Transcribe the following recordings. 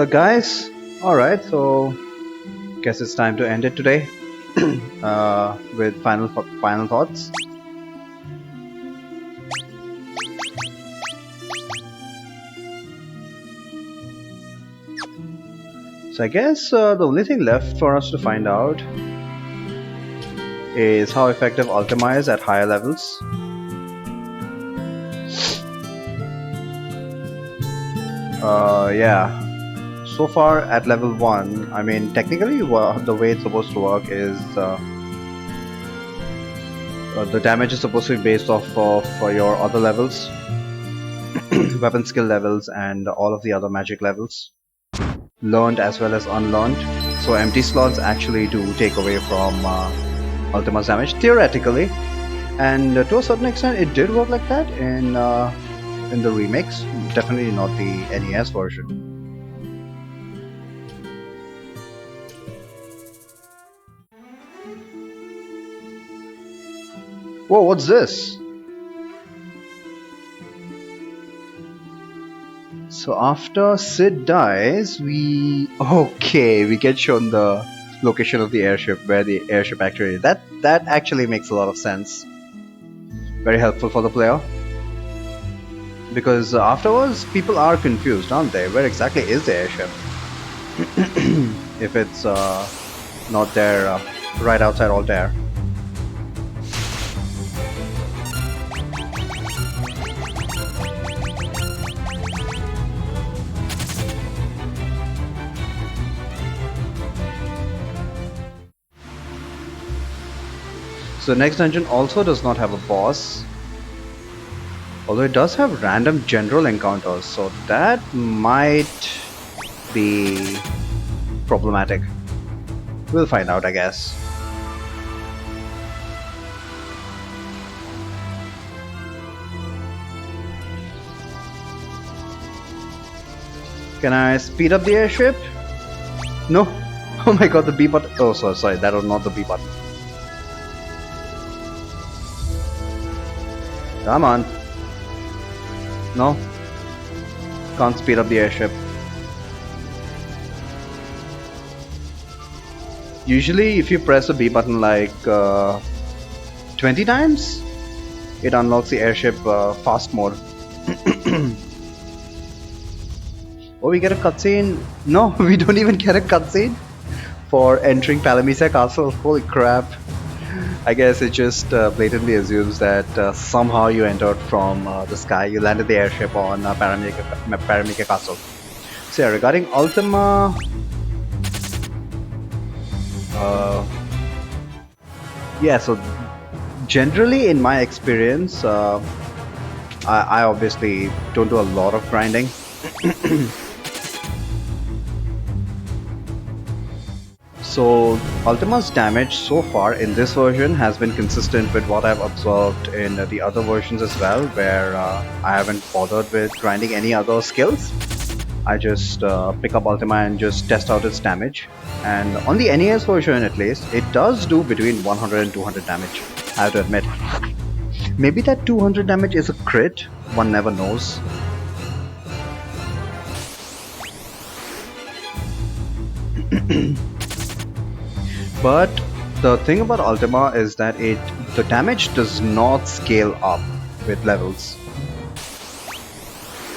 Guys, alright, so guess it's time to end it today with final thoughts. So I guess the only thing left for us to find out is how effective Ultima is at higher levels. Yeah. So far at level 1, I mean, technically, the way it's supposed to work is the damage is supposed to be based off of your other levels, weapon skill levels, and all of the other magic levels, learned as well as unlearned. So empty slots actually do take away from Ultima's damage, theoretically, and to a certain extent it did work like that in the remakes, definitely not the NES version. Whoa, what's this? So after Sid dies, we get shown the location of the airship, where the airship actually is. That actually makes a lot of sense. Very helpful for the player. Because afterwards, people are confused, aren't they? Where exactly is the airship? If it's not there, right outside Altair. So the next dungeon also does not have a boss, although it does have random general encounters, so that might be problematic. We'll find out, I guess. Can I speed up the airship? No. Oh my god, the B button. Oh, sorry, that was not the B button. Come on. No. Can't speed up the airship. Usually, if you press the B button like 20 times, it unlocks the airship fast mode. Oh, we get a cutscene? No, we don't even get a cutscene for entering Palamisa Castle. Holy crap. I guess it just blatantly assumes that somehow you entered from the sky. You landed the airship on Paramika Castle. So yeah, regarding Ultima, yeah, so generally in my experience, I obviously don't do a lot of grinding. So Ultima's damage so far in this version has been consistent with what I've observed in the other versions as well, where I haven't bothered with grinding any other skills. I just pick up Ultima and just test out its damage. And on the NES version at least, it does do between 100 and 200 damage, I have to admit. Maybe that 200 damage is a crit, one never knows. But the thing about Ultima is that the damage does not scale up with levels.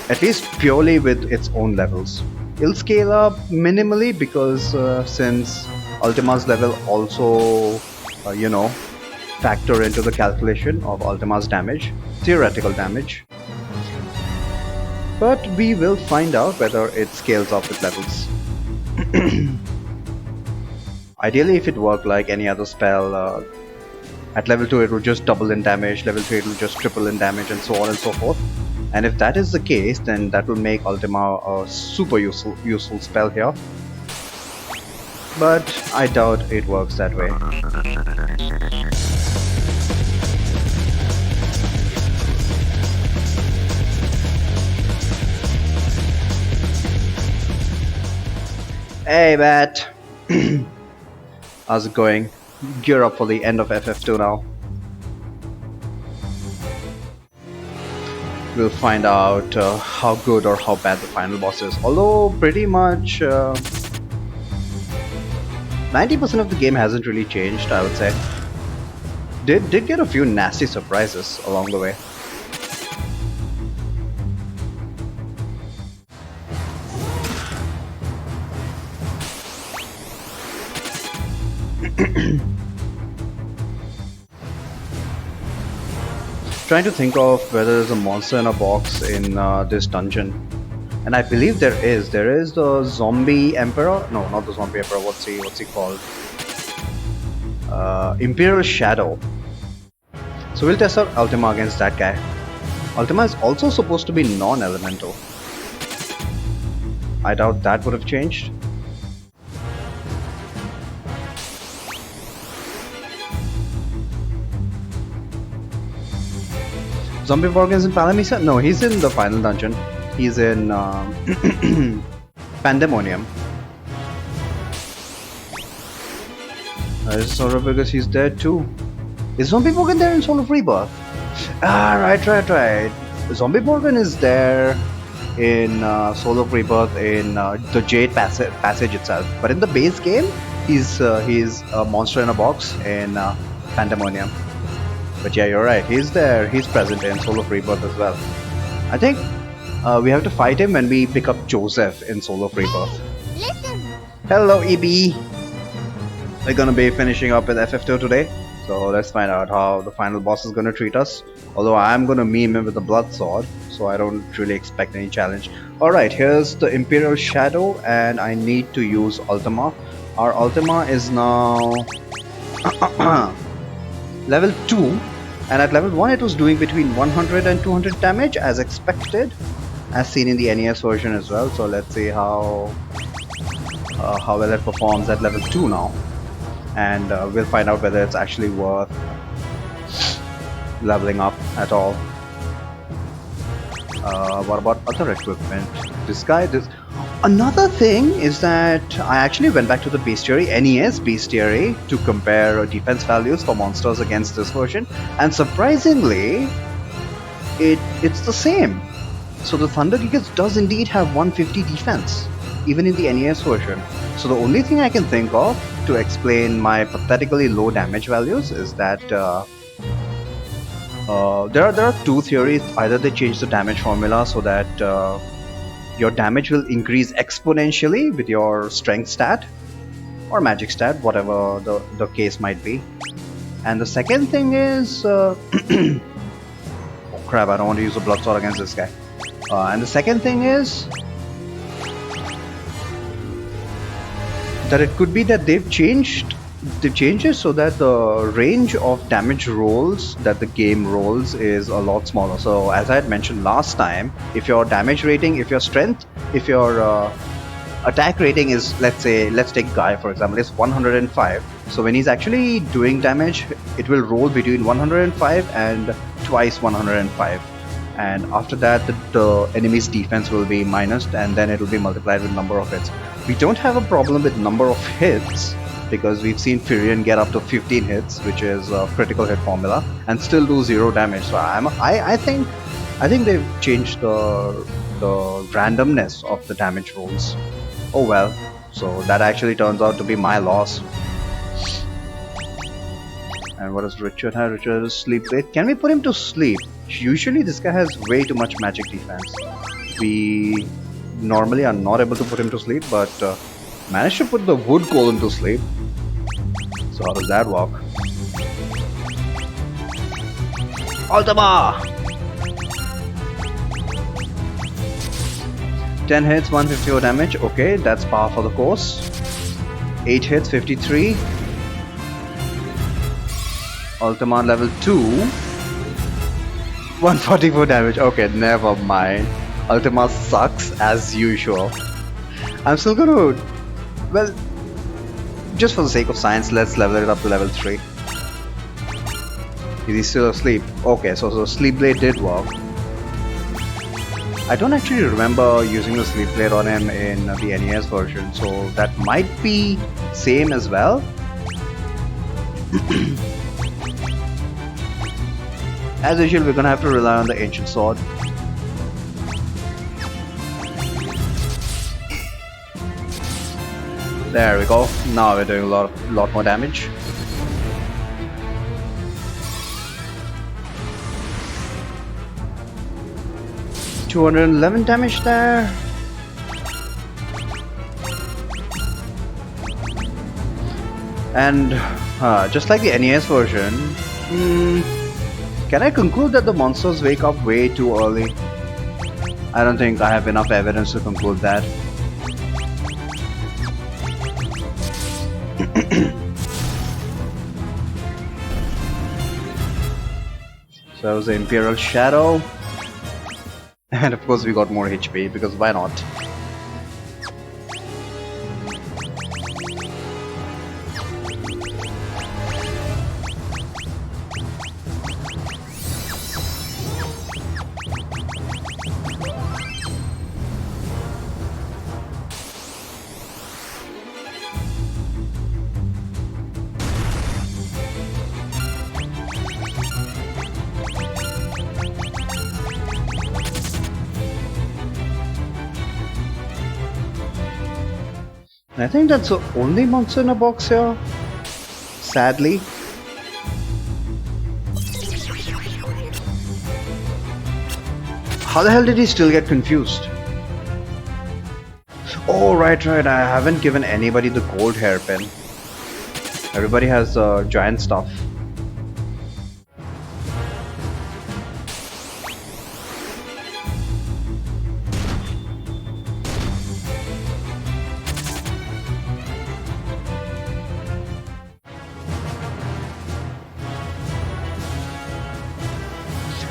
At least purely with its own levels. It'll scale up minimally because since Ultima's level also, factor into the calculation of Ultima's damage, theoretical damage. But we will find out whether it scales up with levels. Ideally, if it worked like any other spell, at level 2 it would just double in damage, level 3 it will just triple in damage, and so on and so forth. And if that is the case, then that will make Ultima a super useful spell here. But I doubt it works that way. Hey, Bat! How's it going? Gear up for the end of FF2 now. we'll find out how good or how bad the final boss is. Although pretty much 90% of the game hasn't really changed, I would say. Did get a few nasty surprises along the way. Trying to think of whether there's a monster in a box in this dungeon, and I believe there is. There is the zombie emperor. No, not the zombie emperor. What's he called? Imperial Shadow. So we'll test out Ultima against that guy. Ultima is also supposed to be non-elemental. I doubt that would have changed. Zombie Borg is in Palamisa? No, he's in the final dungeon. He's in Pandemonium. Sort of because he's dead too. Is Zombie Borgin there in Soul of Rebirth? Ah, right. Zombie Borgin is there in Soul of Rebirth in the Jade passage itself. But in the base game, he's a monster in a box in Pandemonium. But yeah, you're right. He's there. He's present in Soul of Rebirth as well. I think we have to fight him when we pick up Joseph in Soul of Rebirth. Listen. Hello, EB. We're gonna be finishing up with FF2 today. So let's find out how the final boss is gonna treat us. Although I'm gonna meme him with the blood sword, so I don't really expect any challenge. Alright, here's the Imperial Shadow, and I need to use Ultima. Our Ultima is now level 2. And at level 1 it was doing between 100 and 200 damage as expected, as seen in the NES version as well. So let's see how well it performs at level 2 now, and we'll find out whether it's actually worth leveling up at all. What about other equipment? Another thing is that I actually went back to the bestiary, NES bestiary, to compare defense values for monsters against this version, and surprisingly, it's the same. So the Thunder Gigas does indeed have 150 defense, even in the NES version. So the only thing I can think of to explain my pathetically low damage values is that there are two theories. Either they change the damage formula so that your damage will increase exponentially with your strength stat or magic stat, whatever the case might be. And the second thing is oh crap, I don't want to use a blood sword against this guy. And the second thing is that it could be that they've changed it so that the range of damage rolls that the game rolls is a lot smaller. So as I had mentioned last time, if your damage rating, if your strength, if your attack rating is, let's take Guy for example, is 105. So when he's actually doing damage, it will roll between 105 and twice 105. And after that, the enemy's defense will be minused, and then it will be multiplied with number of hits. We don't have a problem with number of hits, because we've seen Firion get up to 15 hits, which is a critical hit formula, and still do 0 damage. So I think they've changed the randomness of the damage rolls. Oh well, so that actually turns out to be my loss. And what does Richard have? Richard is Sleep Blade. Can we put him to sleep? Usually this guy has way too much magic defense. We normally are not able to put him to sleep, but managed to put the wood golem to sleep. So how does that work? Ultima! 10 hits, 154 damage. Okay, that's par for the course. 8 hits, 53. Ultima level 2. 144 damage. Okay, never mind. Ultima sucks as usual. I'm still gonna... Well, just for the sake of science, let's level it up to level 3. Is he still asleep? Okay, so Sleep Blade did work. I don't actually remember using the Sleep Blade on him in the NES version, so that might be same as well. As usual, we're gonna have to rely on the Ancient Sword. There we go. Now we're doing a lot more damage. $211 damage there. And just like the NES version, can I conclude that the monsters wake up way too early? I don't think I have enough evidence to conclude that. So that was the Imperial Shadow. And of course we got more HP, because why not? I think that's the only monster in a box here. Sadly. How the hell did he still get confused? Oh, right. I haven't given anybody the gold hairpin. Everybody has giant stuff.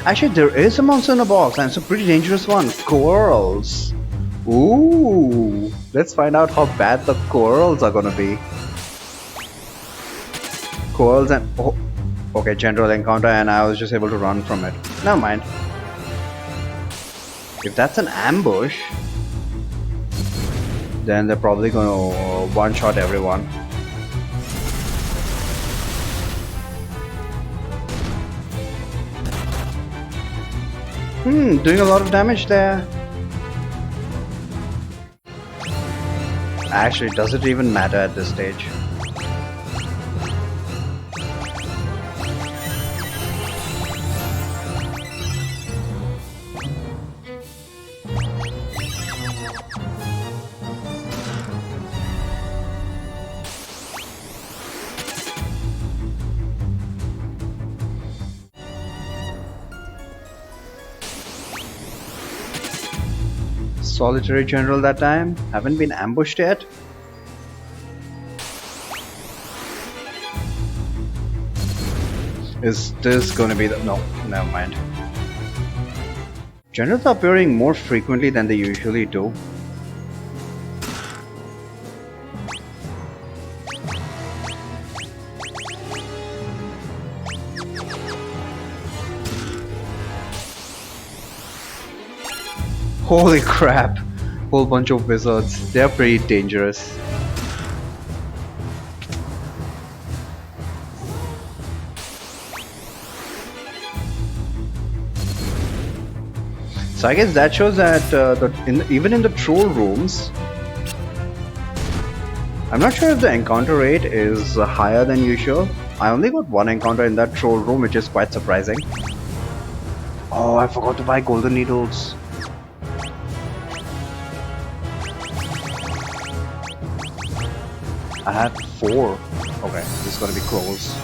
Actually, there is a monster in a box, and it's a pretty dangerous one. Corals. Ooh. Let's find out how bad the corals are gonna be. Corals and... oh, okay, general encounter, and I was just able to run from it. Never mind. If that's an ambush, then they're probably gonna one-shot everyone. Doing a lot of damage there. Actually, does it even matter at this stage? Solitary general that time. Haven't been ambushed yet. Is this gonna be the... no, never mind. Generals are appearing more frequently than they usually do. Holy crap! Whole bunch of wizards. They're pretty dangerous. So I guess that shows that even in the troll rooms, I'm not sure if the encounter rate is higher than usual. I only got one encounter in that troll room, which is quite surprising. Oh, I forgot to buy golden needles. I have 4. Okay, this is gonna be close.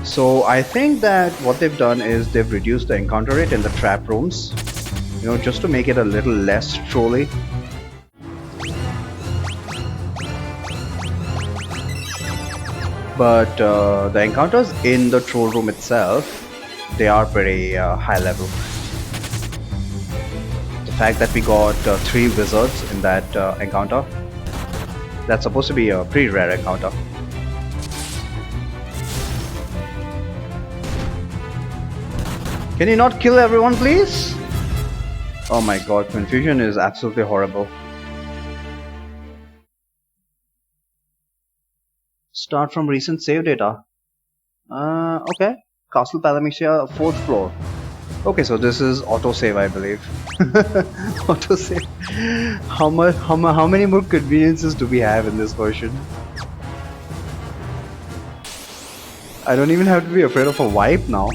So I think that what they've done is they've reduced the encounter rate in the trap rooms, you know, just to make it a little less trolly. But the encounters in the troll room itself, they are pretty high level. The fact that we got 3 wizards in that encounter, that's supposed to be a pretty rare encounter. Can you not kill everyone, please? Oh my god, confusion is absolutely horrible. Start from recent save data. Okay. Castle Palamecia, 4th floor. Okay, so this is autosave, I believe. Autosave. How many more conveniences do we have in this version? I don't even have to be afraid of a wipe now.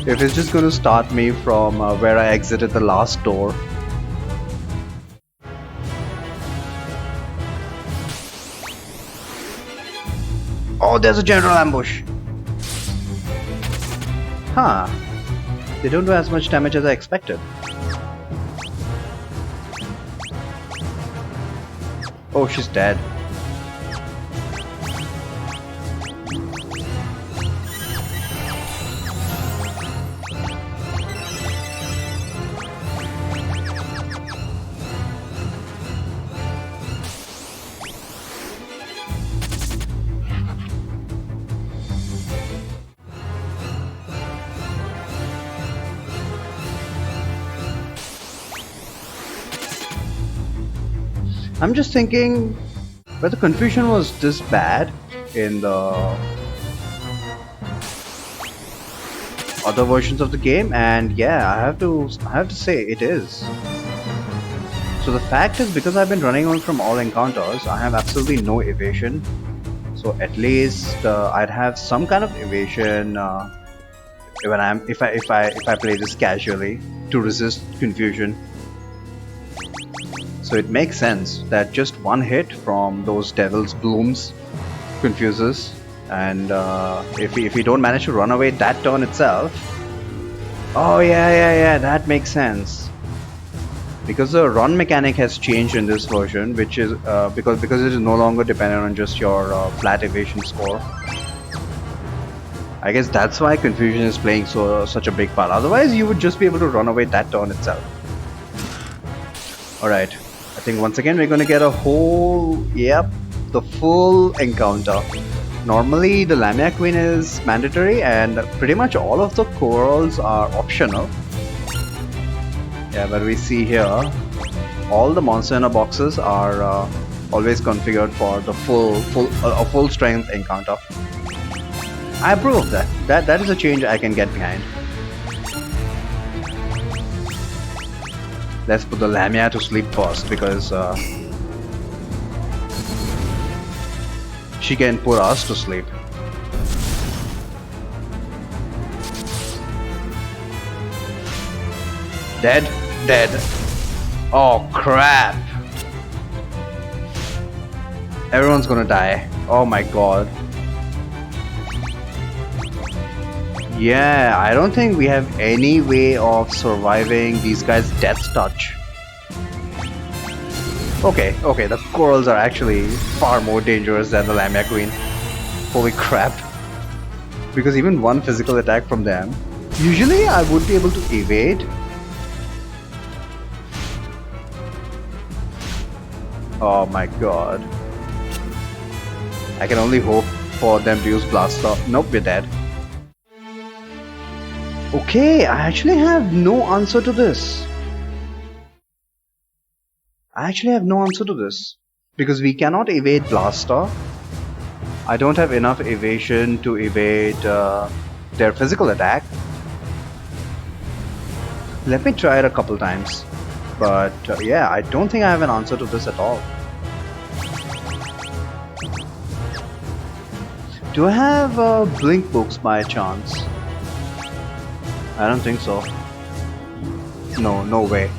If it's just going to start me from where I exited the last door. Oh, there's a general ambush. Huh. They don't do as much damage as I expected. Oh, she's dead. I'm just thinking whether the confusion was this bad in the other versions of the game, and yeah, I have to say it is. So the fact is, because I've been running on from all encounters, I have absolutely no evasion. So at least I'd have some kind of evasion when if I play this casually to resist confusion. So it makes sense that just one hit from those devil's blooms confuses, and if you don't manage to run away that turn itself, oh yeah, that makes sense. Because the run mechanic has changed in this version, which is because it is no longer dependent on just your flat evasion score. I guess that's why confusion is playing such a big part. Otherwise, you would just be able to run away that turn itself. All right. I think once again we're gonna get a whole, the full encounter. Normally the Lamia Queen is mandatory and pretty much all of the corals are optional. Yeah, but we see here all the monster inner boxes are always configured for the full strength encounter. I approve of that. That is a change I can get behind. Let's put the Lamia to sleep first because she can put us to sleep. Dead? Dead. Oh crap. Everyone's gonna die. Oh my god. Yeah, I don't think we have any way of surviving these guys' death touch. Okay, the corals are actually far more dangerous than the Lamia Queen. Holy crap. Because even one physical attack from them, usually I would be able to evade. Oh my god. I can only hope for them to use Blaster. Nope, we're dead. Okay, I actually have no answer to this. Because we cannot evade Blaster. I don't have enough evasion to evade their physical attack. Let me try it a couple times. But yeah, I don't think I have an answer to this at all. Do I have blink books by chance? I don't think so. No way.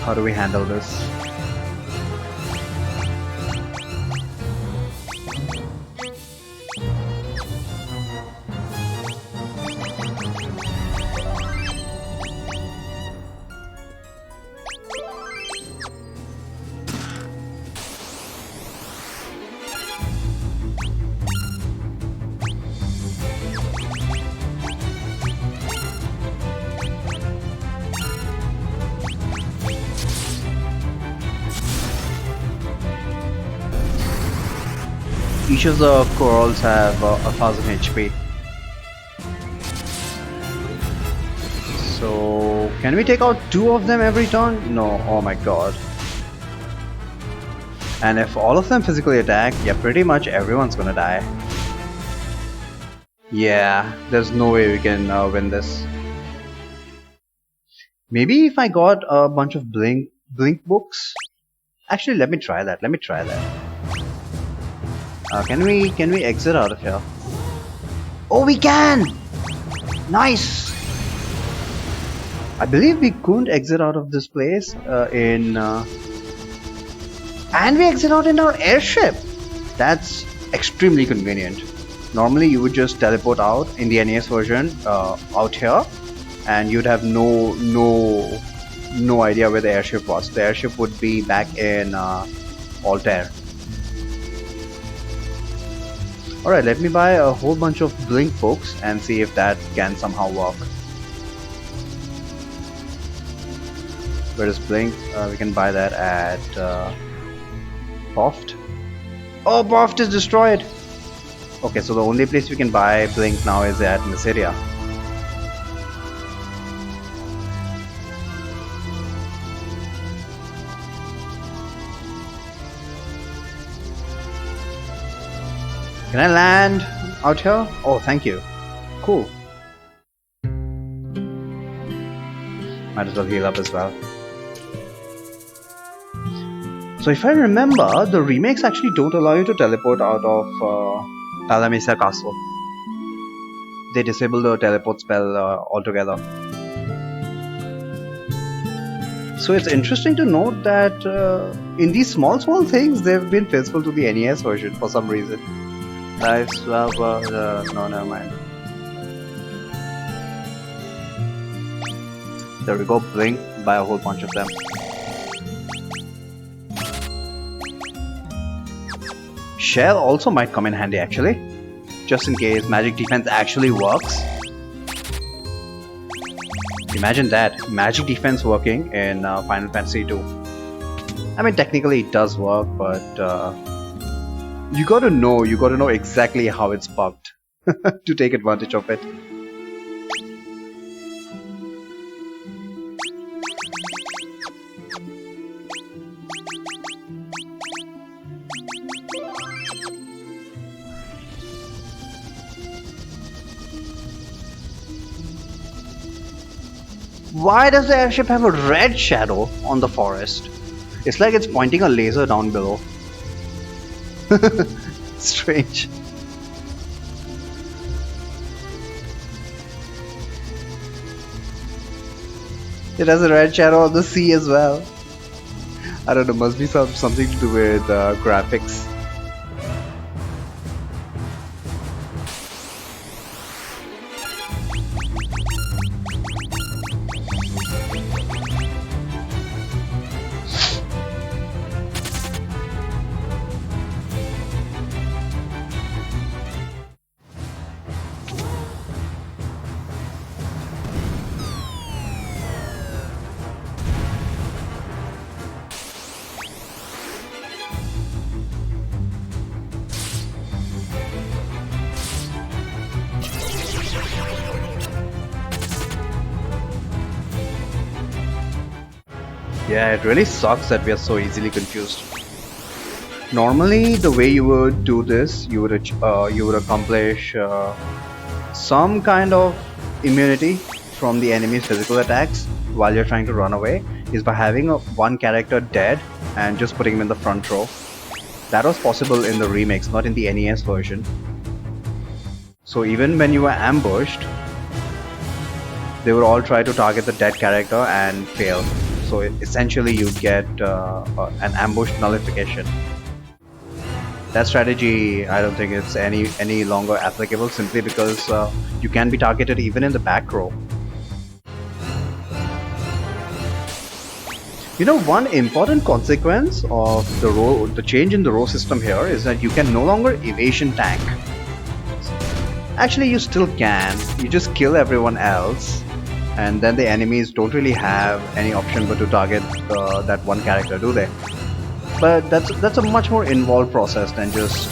How do we handle this? Each of the corals have 1000 HP. So Can we take out 2 of them every turn? No, oh my god. And if all of them physically attack, yeah, pretty much everyone's gonna die. Yeah, there's no way we can win this. Maybe if I got a bunch of blink books. Actually, let me try that. Can we exit out of here? Oh, we can! Nice! I believe we couldn't exit out of this place and we exit out in our airship. That's extremely convenient. Normally you would just teleport out in the NES version out here, and you'd have no idea where the airship was. The airship would be back in Altair. Alright, let me buy a whole bunch of blink books and see if that can somehow work. Where is blink? We can buy that at Boft. Oh, Boft is destroyed! Okay, so the only place we can buy blink now is at Mysteria. Can I land out here? Oh, thank you. Cool. Might as well heal up as well. So if I remember, the remakes actually don't allow you to teleport out of Talamesa Castle. They disable the teleport spell altogether. So it's interesting to note that in these small things, they've been faithful to the NES version for some reason. Life swap, no, never mind. There we go, blink, buy a whole bunch of them. Shell also might come in handy actually, just in case magic defense actually works. Imagine that, magic defense working in Final Fantasy 2. I mean, technically it does work, but you gotta know exactly how it's bugged to take advantage of it. Why does the airship have a red shadow on the forest? It's like it's pointing a laser down below. Strange. It has a red shadow on the sea as well. I don't know, must be something to do with graphics. Yeah, it really sucks that we are so easily confused. Normally, the way you would do this, you would accomplish some kind of immunity from the enemy's physical attacks while you're trying to run away, is by having one character dead and just putting him in the front row. That was possible in the remakes, not in the NES version. So even when you were ambushed, they would all try to target the dead character and fail. So essentially you'd get an ambush nullification. That strategy, I don't think it's any longer applicable, simply because you can be targeted even in the back row. You know, one important consequence of the change in the row system here is that you can no longer evasion tank. Actually, you still can. You just kill everyone else, and then the enemies don't really have any option but to target that one character, do they? But that's a much more involved process than just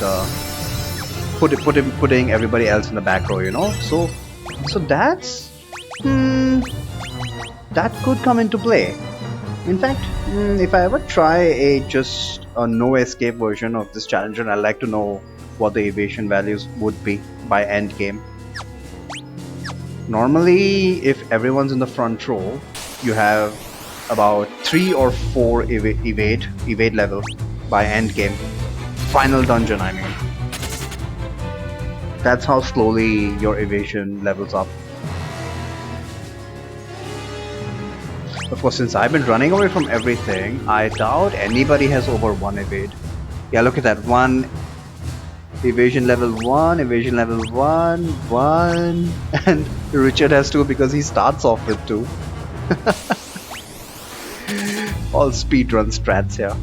putting everybody else in the back row, you know. So that's that could come into play. In fact, if I ever try a just a no escape version of this challenger, I'd like to know what the evasion values would be by end game. Normally, if everyone's in the front row, you have about 3 or 4 evade level by end game. Final dungeon, I mean. That's how slowly your evasion levels up. Of course, since I've been running away from everything, I doubt anybody has over 1 evade. Yeah, look at that. 1 evasion level 1, evasion level 1, 1, and Richard has 2 because he starts off with 2. All speedrun strats here.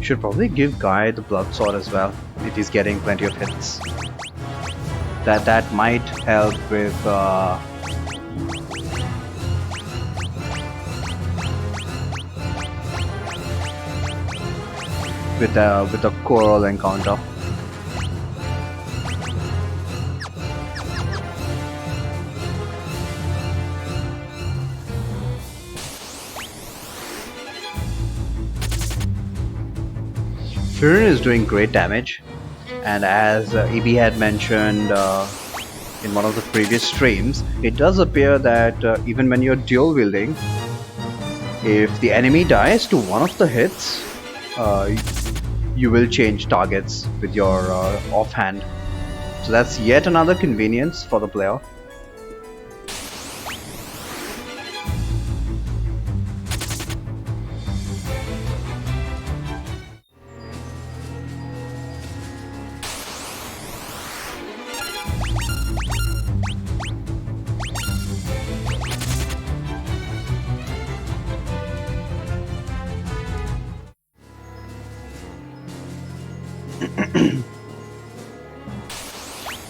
Should probably give Guy the blood sword as well if he's getting plenty of hits. That might help with the coral encounter. Firin is doing great damage, and as EB had mentioned in one of the previous streams, it does appear that even when you're dual wielding, if the enemy dies to one of the hits, you will change targets with your offhand. So that's yet another convenience for the player.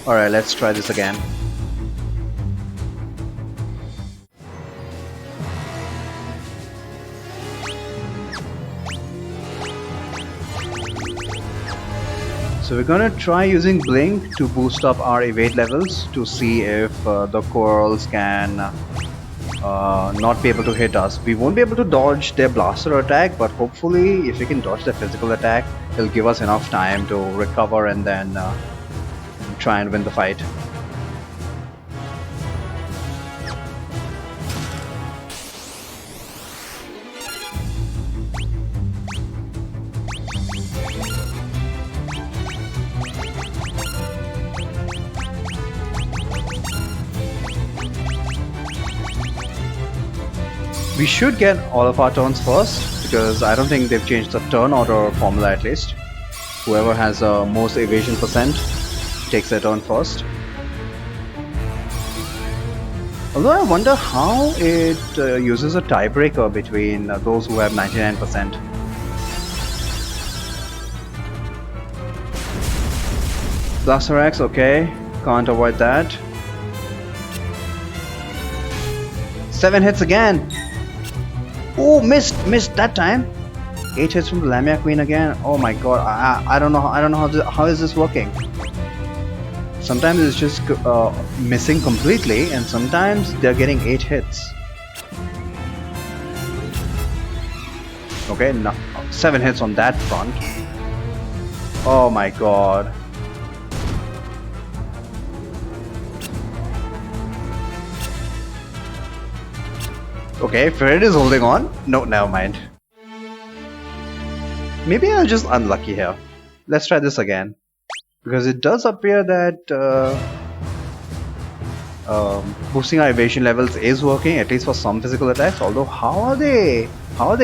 Alright, let's try this again. So we're gonna try using Blink to boost up our evade levels to see if the corals can not be able to hit us. We won't be able to dodge their blaster attack, but hopefully if we can dodge their physical attack, it'll give us enough time to recover and then try and win the fight. We should get all of our turns first, because I don't think they've changed the turn order formula at least. Whoever has the most evasion percent takes their turn first. Although I wonder how it uses a tiebreaker between those who have 99%. Blaster Axe, okay, can't avoid that. 7 hits again! Oh, missed that time. 8 hits from the Lamia Queen again. Oh my god, I don't know how is this working. Sometimes it's just missing completely, and sometimes they're getting 8 hits. Okay, no, 7 hits on that front. Oh my god. Okay, Fred is holding on. No, never mind. Maybe I'm just unlucky here. Let's try this again. Because it does appear that boosting our evasion levels is working, at least for some physical attacks. Although how are they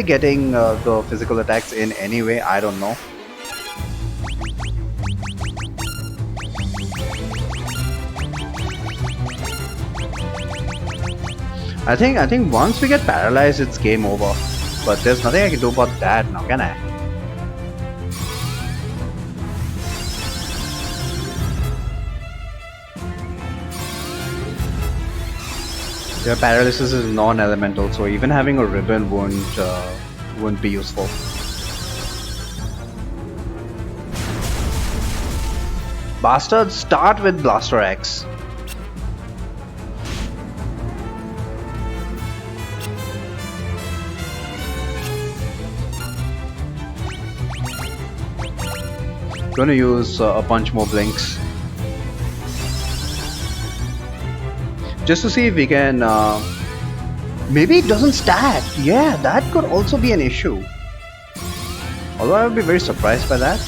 getting the physical attacks in anyway? I don't know. I think once we get paralyzed, it's game over. But there's nothing I can do about that now, can I? Your paralysis is non-elemental, so even having a ribbon wouldn't be useful. Bastards, start with Blaster X. Gonna use a bunch more blinks just to see if we can. Maybe it doesn't stack. Yeah, that could also be an issue. Although I would be very surprised by that.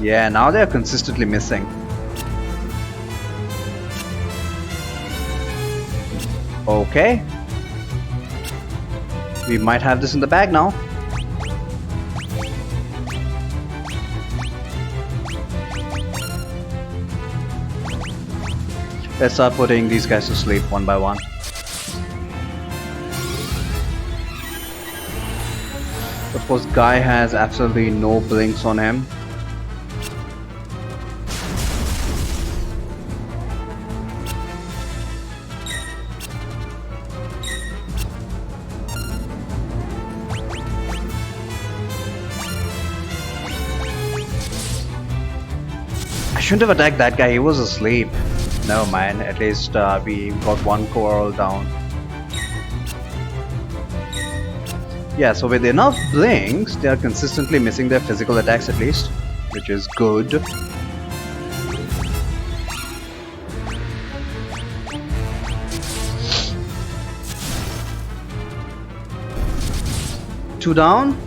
Yeah, now they're consistently missing. Okay. We might have this in the bag now. Let's start putting these guys to sleep one by one. Of course, Guy has absolutely no blinks on him. I shouldn't have attacked that guy, he was asleep. Never mind, at least we got one coral down. Yeah, so with enough blinks, they are consistently missing their physical attacks at least, which is good. Two down.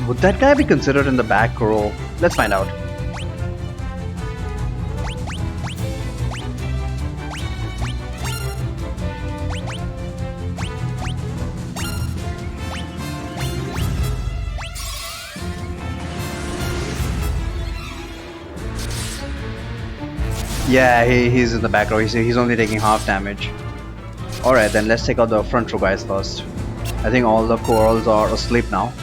Would that guy be considered in the back row? Let's find out. Yeah, he's in the back row. He's only taking half damage. Alright, then let's take out the front row guys first. I think all the corals are asleep now.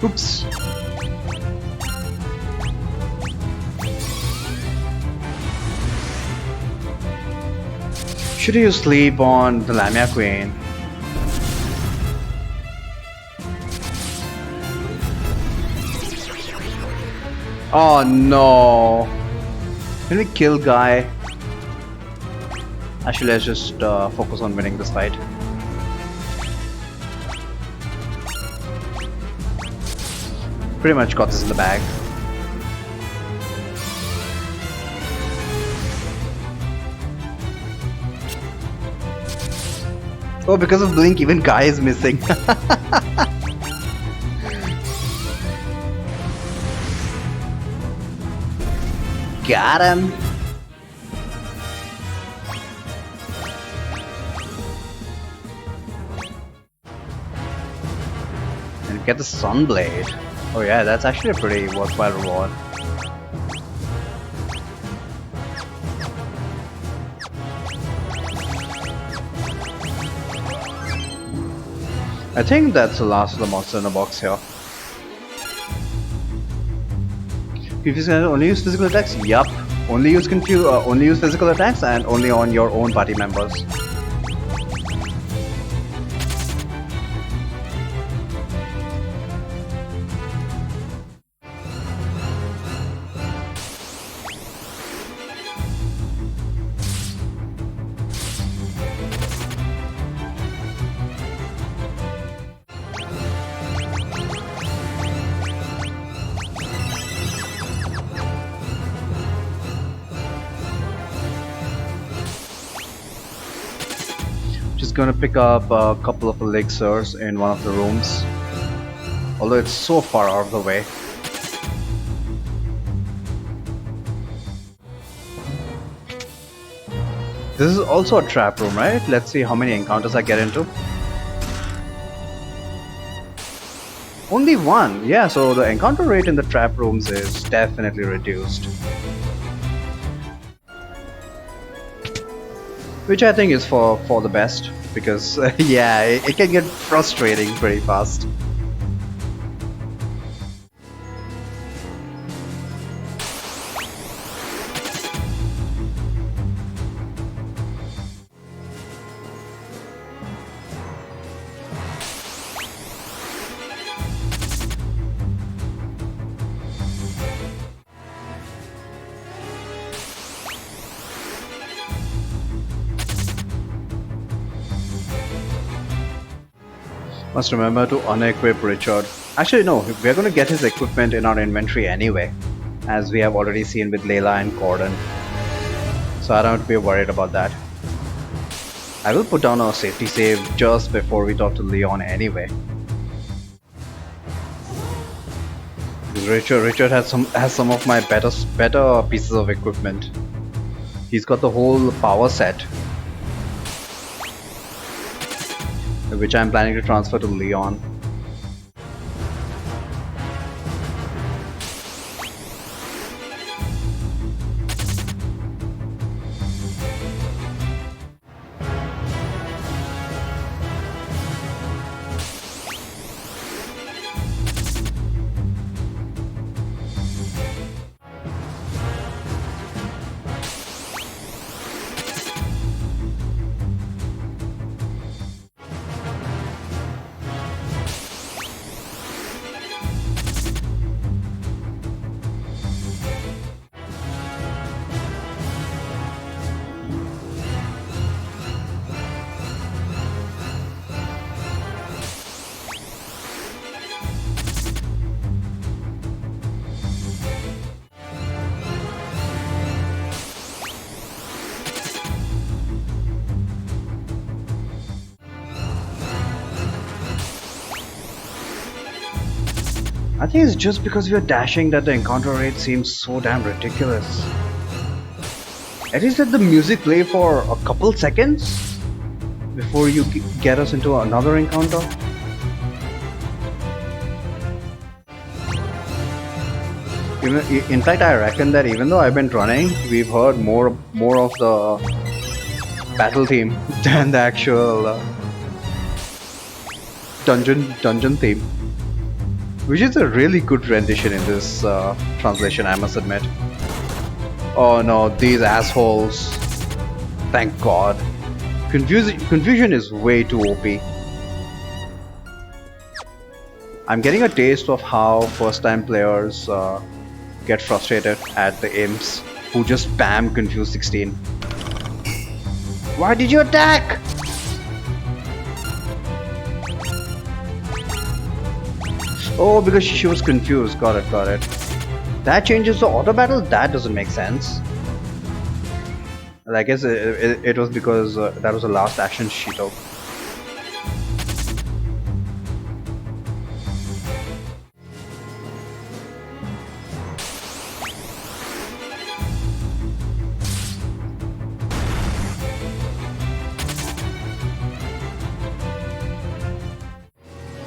Oops. Should you sleep on the Lamia Queen? Oh no! Can we kill Guy? Actually, let's just focus on winning this fight. Pretty much got this in the bag. Oh, because of Blink, even Guy is missing. Got him. And get the Sunblade. Oh yeah, that's actually a pretty worthwhile reward. I think that's the last of the monster in the box here. Confuse only use physical attacks? Yup. Only use physical attacks and only on your own party members. Just gonna pick up a couple of elixirs in one of the rooms, although it's so far out of the way. This is also a trap room, right? Let's see how many encounters I get into. Only one. Yeah, so the encounter rate in the trap rooms is definitely reduced. Which I think is for the best, because yeah, it can get frustrating pretty fast. Must remember to unequip Richard. Actually, no, we're going to get his equipment in our inventory anyway, as we have already seen with Layla and Corden. So I don't have to be worried about that. I will put down our safety save just before we talk to Leon anyway. Richard has some of my better pieces of equipment. He's got the whole power set, which I'm planning to transfer to Leon. I think it's just because we are dashing that the encounter rate seems so damn ridiculous. At least let the music play for a couple seconds before you get us into another encounter. In fact, I reckon that even though I've been running, we've heard more of the battle theme than the actual dungeon theme. Which is a really good rendition in this translation, I must admit. Oh no, these assholes. Thank God. Confusion is way too OP. I'm getting a taste of how first-time players get frustrated at the imps who just spam Confuse 16. Why did you attack? Oh, because she was confused. Got it. That changes the auto battle? That doesn't make sense. I guess it was because that was the last action she took.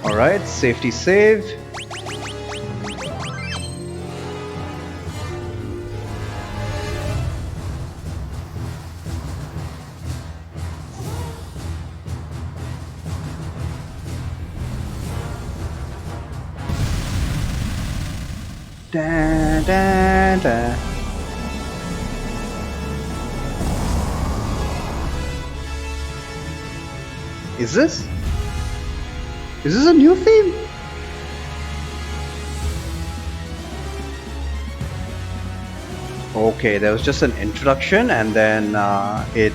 Alright, safety save. Da, da, da. Is this a new theme? Okay, there was just an introduction and then it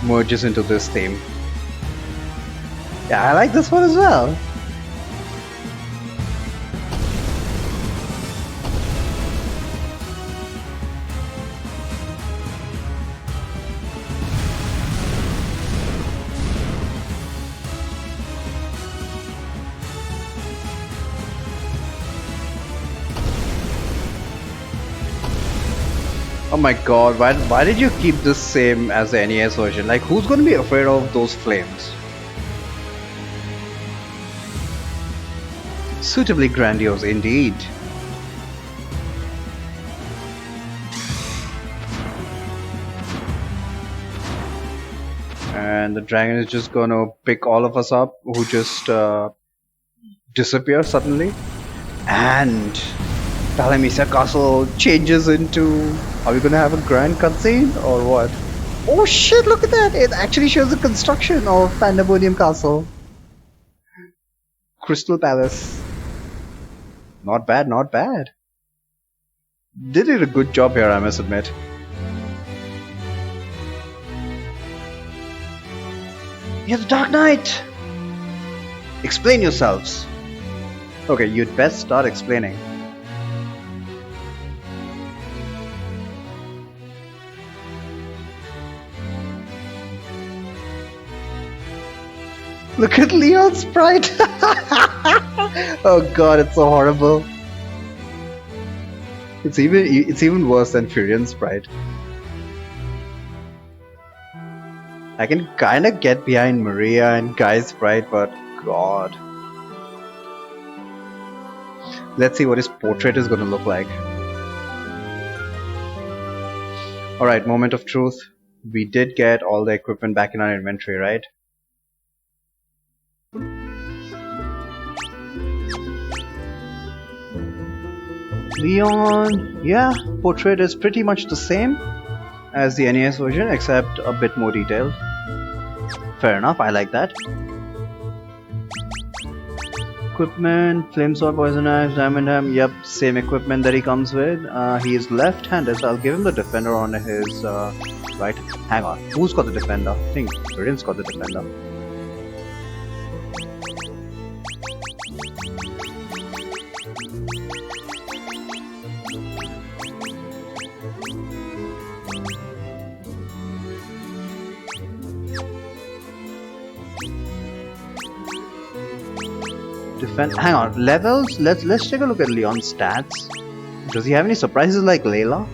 merges into this theme. Yeah, I like this one as well. Oh my god, why did you keep this same as the NES version? Like, who's gonna be afraid of those flames? Suitably grandiose indeed. And the dragon is just gonna pick all of us up who just disappear suddenly. And Palamisa Castle changes into... Are we gonna have a grand cutscene or what? Oh shit, look at that! It actually shows the construction of Pandemonium Castle. Crystal Palace. Not bad, not bad. They did a good job here, I must admit. You're the Dark Knight! Explain yourselves. Okay, you'd best start explaining. Look at Leon's sprite! Oh god, it's so horrible. It's even worse than Furion's sprite. I can kinda get behind Maria and Guy's sprite, but god. Let's see what his portrait is gonna look like. Alright, moment of truth. We did get all the equipment back in our inventory, right? Leon, yeah, portrait is pretty much the same as the NES version, except a bit more detailed. Fair enough, I like that. Equipment, flame sword, poison axe, diamond ham, yep, same equipment that he comes with. He is left-handed, so I'll give him the defender on his right. Hang on, who's got the defender? I think Rin's got the defender. Hang on, levels? Let's take a look at Leon's stats. Does he have any surprises like Layla?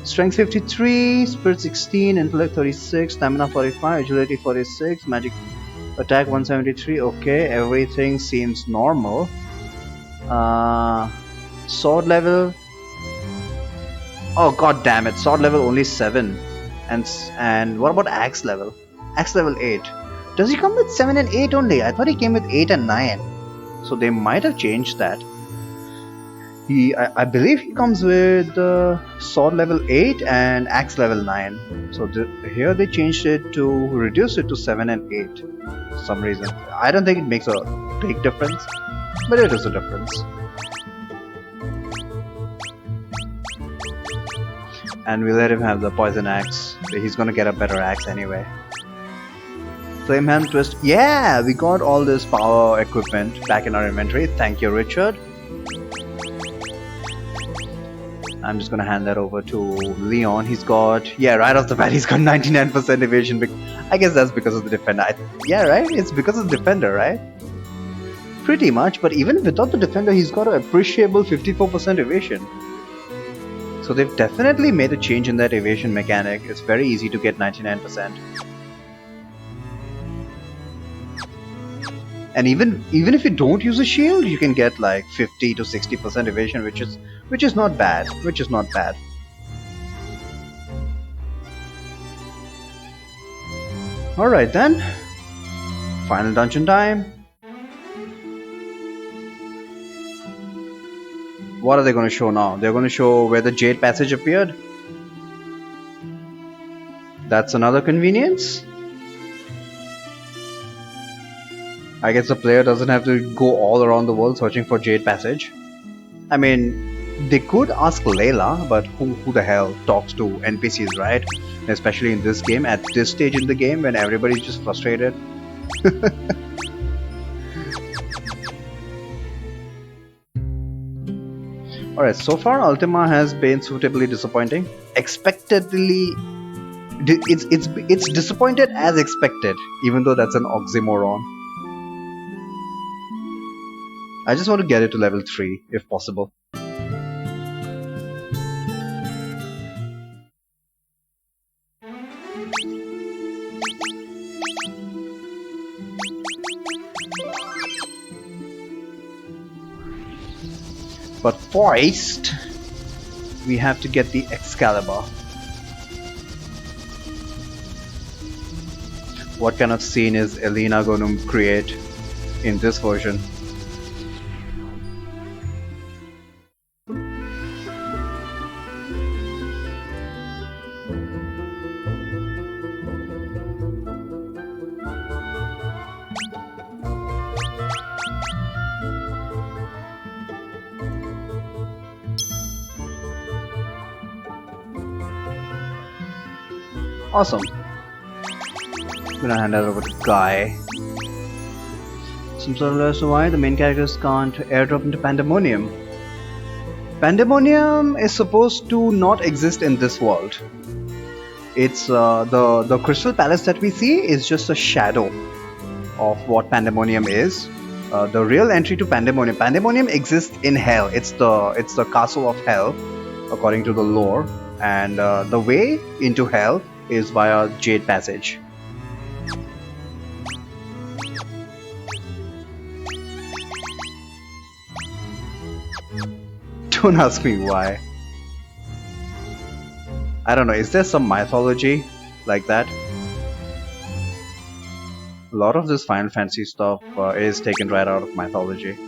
Strength 53, Spirit 16, Intellect 36, Stamina 45, Agility 46, Magic Attack 173. Okay, everything seems normal. Sword level. Oh god damn it! Sword level only 7, and what about axe level? Axe level 8. Does he come with 7 and 8 only? I thought he came with 8 and 9. So they might have changed that. I believe he comes with sword level 8 and axe level 9. So here they changed it to reduce it to 7 and 8 for some reason. I don't think it makes a big difference, but it is a difference. And we let him have the poison axe. He's gonna get a better axe anyway. Flame Hand Twist. Yeah, we got all this power equipment back in our inventory. Thank you, Richard. I'm just gonna hand that over to Leon. He's got, yeah, right off the bat, he's got 99% evasion. I guess that's because of the defender. Yeah, right? It's because of the defender, right? Pretty much, but even without the defender, he's got an appreciable 54% evasion. So they've definitely made a change in that evasion mechanic. It's very easy to get 99%. And even if you don't use a shield, you can get like 50 to 60% evasion, which is not bad. All right then. Final dungeon time. What are they going to show now? They're going to show where the Jade Passage appeared. That's another convenience. I guess the player doesn't have to go all around the world searching for Jade Passage. I mean, they could ask Layla, but who the hell talks to NPCs, right? Especially in this game, at this stage in the game when everybody's just frustrated. Alright, so far Ultima has been suitably disappointing. Expectedly... It's disappointed as expected, even though that's an oxymoron. I just want to get it to level 3, if possible. But first, we have to get the Excalibur. What kind of scene is Elena going to create in this version? Awesome. I'm gonna hand it over to Guy. Some sort of as to why the main characters can't airdrop into Pandemonium. Pandemonium is supposed to not exist in this world. It's the Crystal Palace that we see is just a shadow of what Pandemonium is. The real entry to Pandemonium exists in Hell. It's the castle of Hell, according to the lore, and the way into Hell is via Jade Passage. Don't ask me why. I don't know, is there some mythology like that? A lot of this Final Fantasy stuff is taken right out of mythology.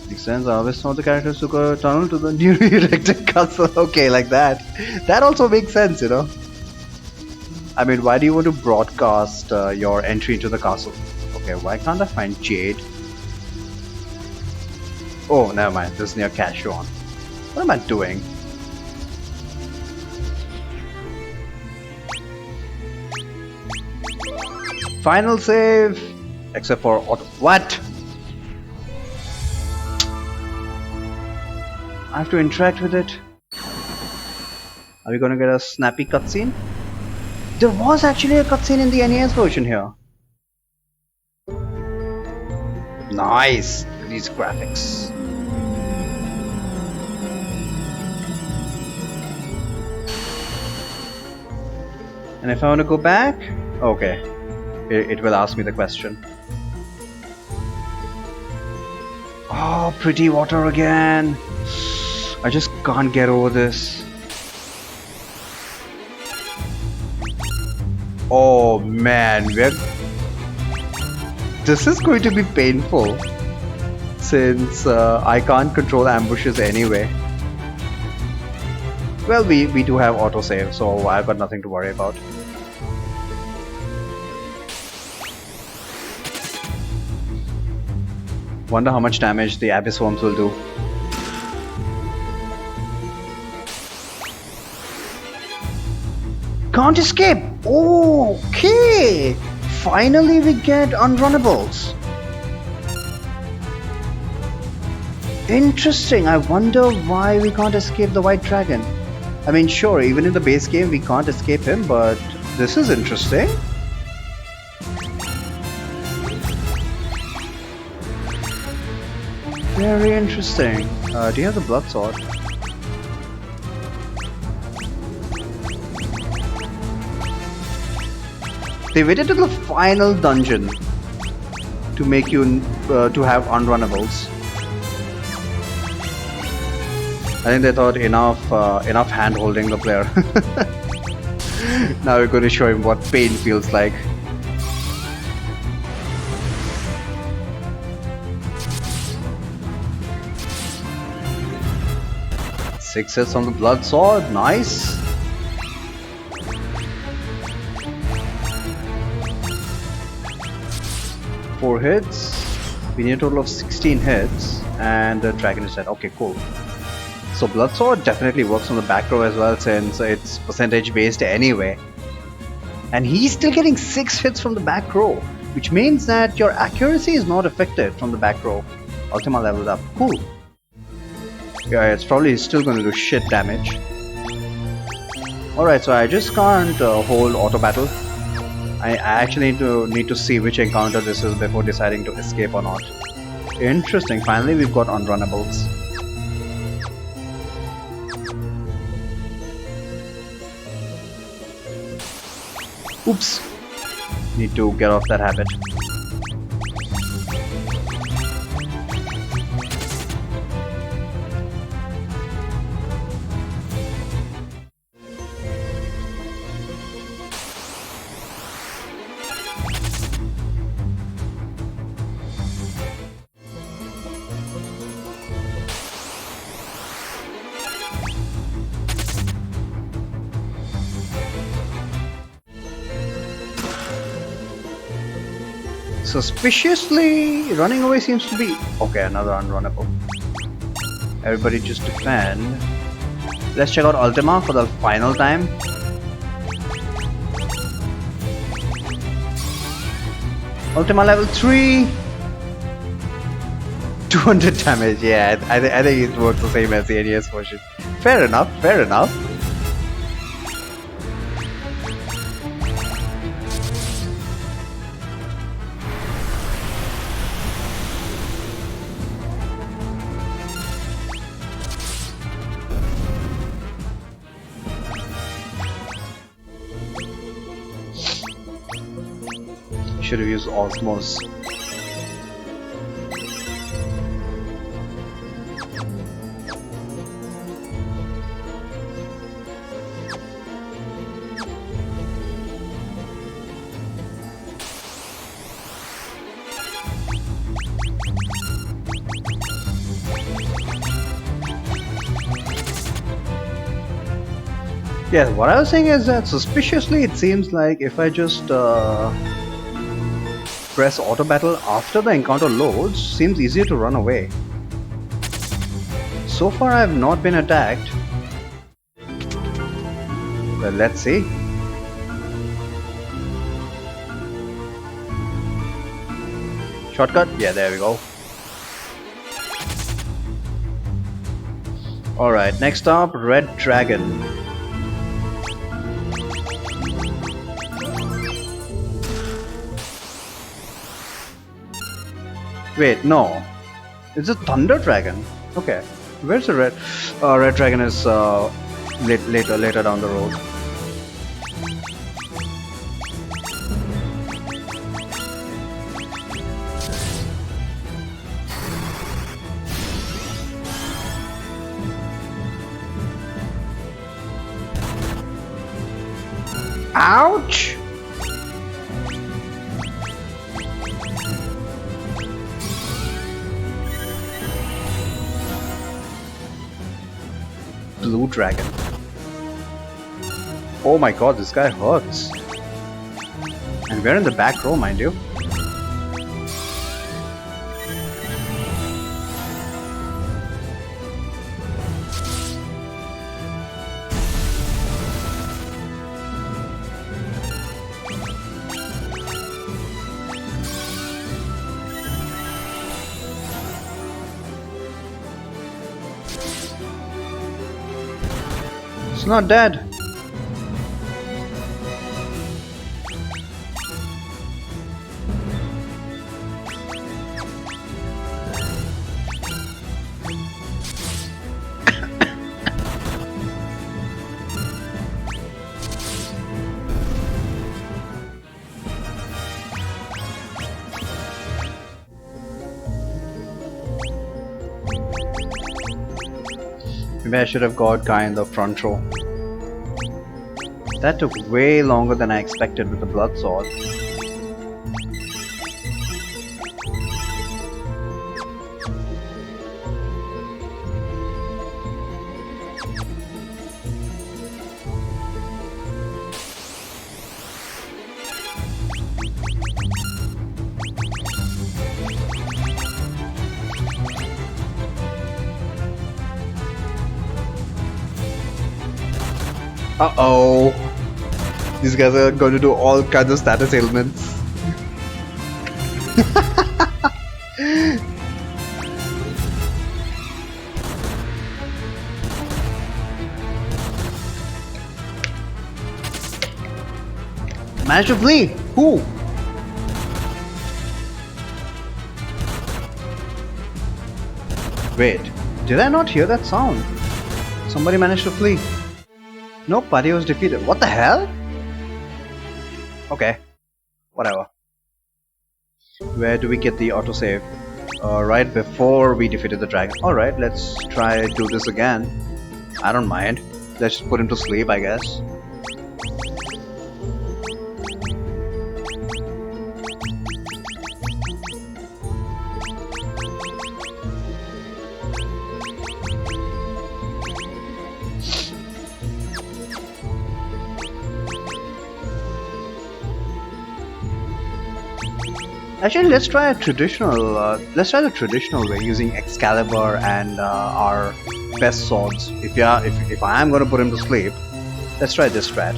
Makes sense. I always thought the characters took a tunnel to the newly erected castle. Okay, like that. That also makes sense, you know. I mean, why do you want to broadcast your entry into the castle? Okay, why can't I find Jade? Oh, never mind. This is near Cashuan. What am I doing? Final save, except for auto. What? I have to interact with it. Are we gonna get a snappy cutscene? There was actually a cutscene in the NES version here. Nice, these graphics. And if I want to go back, okay, it will ask me the question. Oh, pretty water again. I just can't get over this. Oh man, this is going to be painful since I can't control ambushes anyway. Well, we do have autosave, so I've got nothing to worry about. Wonder how much damage the Abyss Worms will do. Can't escape! Okay! Finally we get unrunnables. Interesting, I wonder why we can't escape the White Dragon. I mean, sure, even in the base game we can't escape him, but this is interesting. Very interesting. Do you have the blood sword? They waited till the final dungeon to make you to have unrunnables. I think they thought enough hand holding the player. Now we're going to show him what pain feels like. Six hits on the blood sword, nice. Four hits. We need a total of 16 hits, and the dragon is dead. Okay, cool. So blood sword definitely works on the back row as well, since it's percentage based anyway. And he's still getting 6 hits from the back row, which means that your accuracy is not affected from the back row. Ultima leveled up. Cool. Yeah, it's probably still going to do shit damage. Alright, so I just can't hold auto battle. I actually need to see which encounter this is before deciding to escape or not. Interesting, finally we've got unrunnables. Oops. Need to get off that habit. Suspiciously, running away seems to be... Okay, another unrunnable. Everybody just defend. Let's check out Ultima for the final time. Ultima level 3! 200 damage, yeah, I think it works the same as the NES version. Fair enough, fair enough. Should have used Osmos. Yeah, what I was saying is that suspiciously it seems like if I just press auto battle after the encounter loads, seems easier to run away. So far I have not been attacked. Well, let's see. Shortcut? Yeah, there we go. Alright, next up, Red Dragon. Wait, no. It's a Thunder Dragon. Okay. Where's the Red? Red Dragon is later down the road. Ouch! Blue Dragon. Oh my god, this guy hurts. And we're in the back row, mind you. It's not dead. Maybe I should have got Guy in the front row. That took way longer than I expected with the blood sword. Uh-oh. These guys are going to do all kinds of status ailments. Managed to flee! Who? Wait, did I not hear that sound? Somebody managed to flee. No, party was defeated. What the hell? Okay. Whatever. Where do we get the autosave? Right before we defeated the dragon. Alright, let's try do this again. I don't mind. Let's just put him to sleep, I guess. Actually, let's try a traditional. Let's try the traditional way using Excalibur and our best swords. If I am going to put him to sleep, let's try this strat.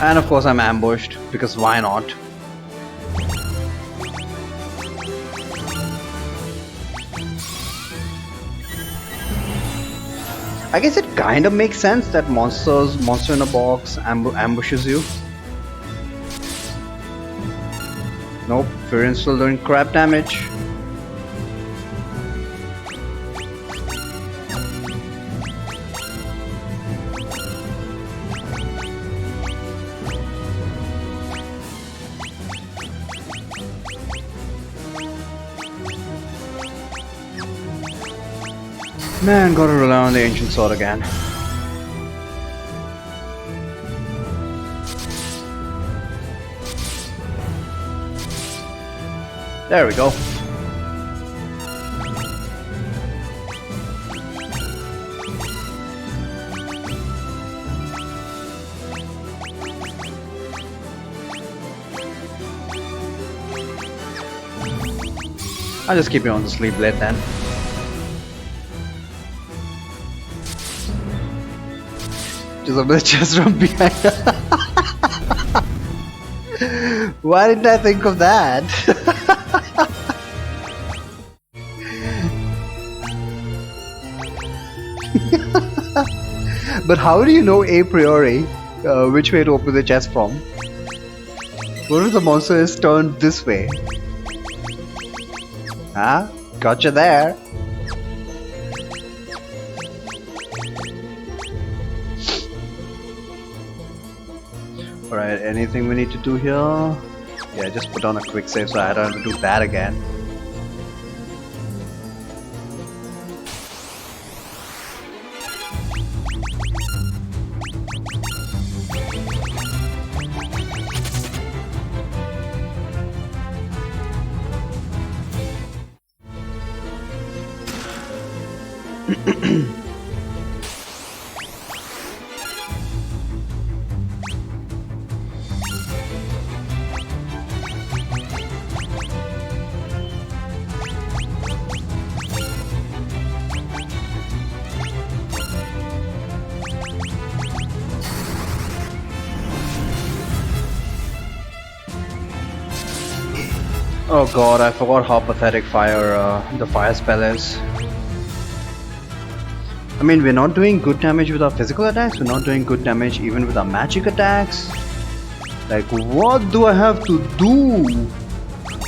And of course, I'm ambushed because why not? I guess it kind of makes sense that Monster in a Box ambushes you. Nope, Furian's still doing crap damage. Man, gotta rely on the ancient sword again. There we go. I'll just keep you on the sleep blade then. Just open the chest from behind. Why didn't I think of that? But how do you know a priori which way to open the chest from? What if the monster is turned this way? Huh? Gotcha there. Alright, anything we need to do here? Yeah, just put on a quick save so I don't have to do that again. Oh god, I forgot how pathetic the fire spell is. I mean, we're not doing good damage with our physical attacks, we're not doing good damage even with our magic attacks. Like, what do I have to do?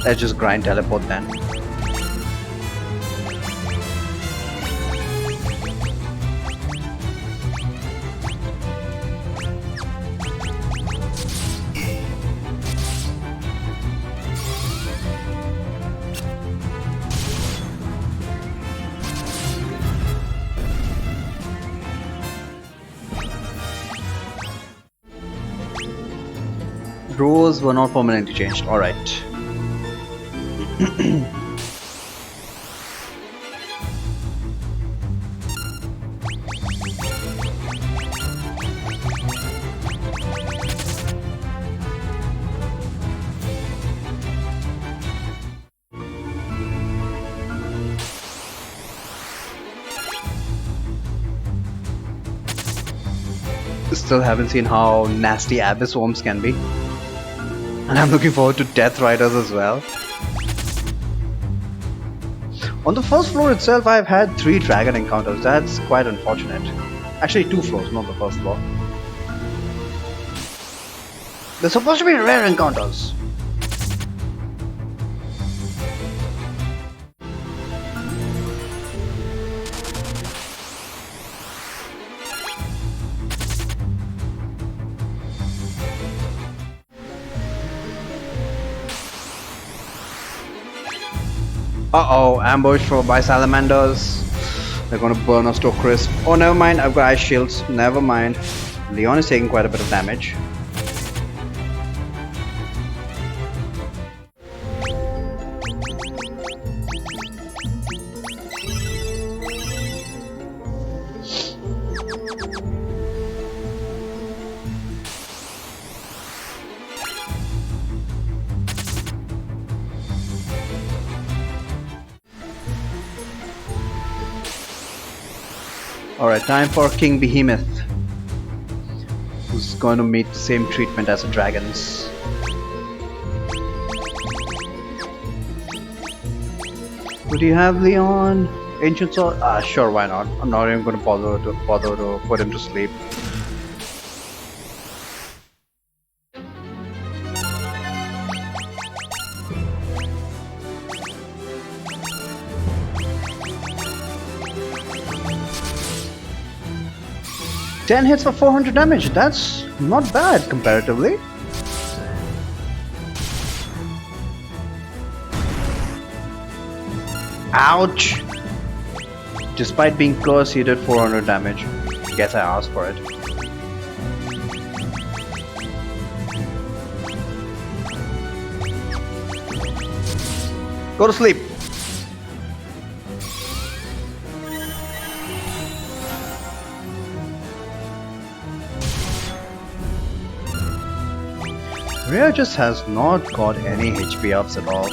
Let's just grind teleport then. Rows were not permanently changed. Alright. Still haven't seen how nasty Abyss Worms can be. And I'm looking forward to Death Riders as well. On the first floor itself, I've had 3 dragon encounters. That's quite unfortunate. Actually, 2 floors, not the first floor. They're supposed to be rare encounters. Uh-oh, ambush for by salamanders. They're gonna burn us to a crisp. Oh, never mind, I've got ice shields. Never mind. Leon is taking quite a bit of damage. Alright, time for King Behemoth, who's going to meet the same treatment as the dragons. What do you have, Leon? Ancient Sword? Ah, sure, why not? I'm not even going to bother to put him to sleep. Ten hits for 400 damage. That's not bad comparatively. Ouch! Despite being cursed, he did 400 damage. Guess I asked for it. Go to sleep. Rhea just has not got any HP ups at all.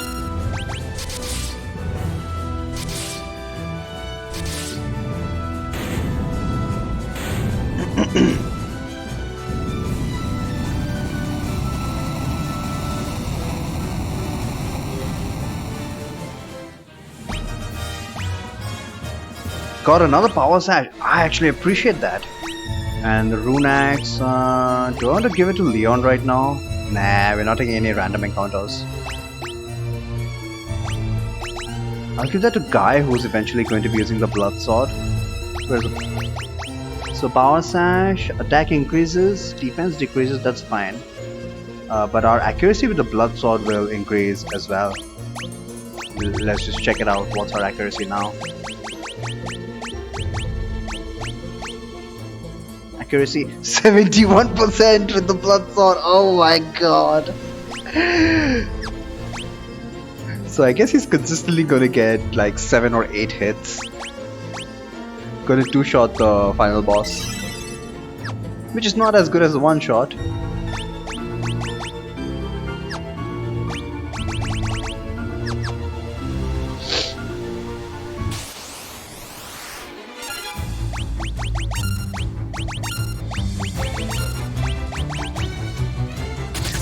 Got another power sash. I actually appreciate that. And the rune axe. Do I want to give it to Leon right now? Nah, we're not taking any random encounters. I'll give that to Guy, who's eventually going to be using the blood sword. Where's the... So power sash, attack increases, defense decreases. That's fine. But our accuracy with the blood sword will increase as well. Let's just check it out. What's our accuracy now? Accuracy 71% with the blood sword. Oh my god. So I guess he's consistently gonna get like 7 or 8 hits. Gonna two-shot the final boss, which is not as good as the one shot.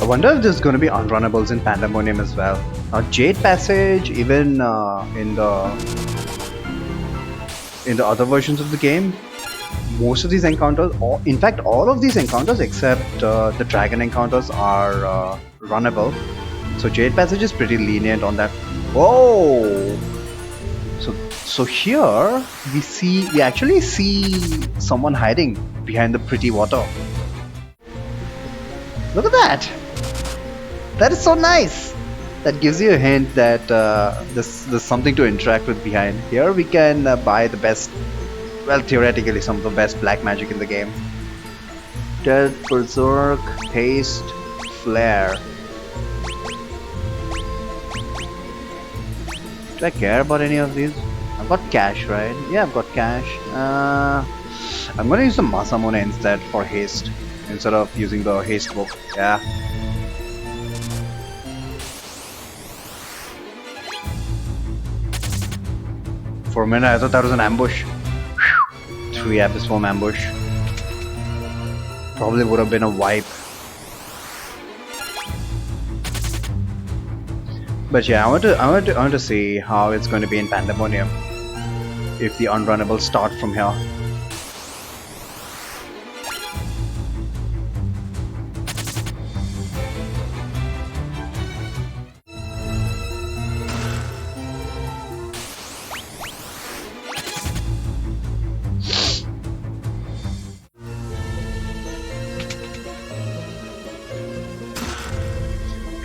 I wonder if there's going to be unrunnables in Pandemonium as well. Now, Jade Passage, even in the other versions of the game, most of these encounters, or in fact all of these encounters except the dragon encounters are runnable. So Jade Passage is pretty lenient on that. Whoa! So here we actually see someone hiding behind the pretty water. Look at that! That is so nice! That gives you a hint that there's something to interact with behind. Here we can buy the best, well, theoretically some of the best black magic in the game. Death, Berserk, Haste, Flare. Do I care about any of these? I've got cash, right? Yeah, I've got cash. I'm gonna use the Masamune instead for haste, instead of using the haste book. Yeah. For a minute I thought that was an ambush. Whew. 3 Abyss Form ambush. Probably would have been a wipe. But yeah, I want to see how it's going to be in Pandemonium. If the unrunnables start from here.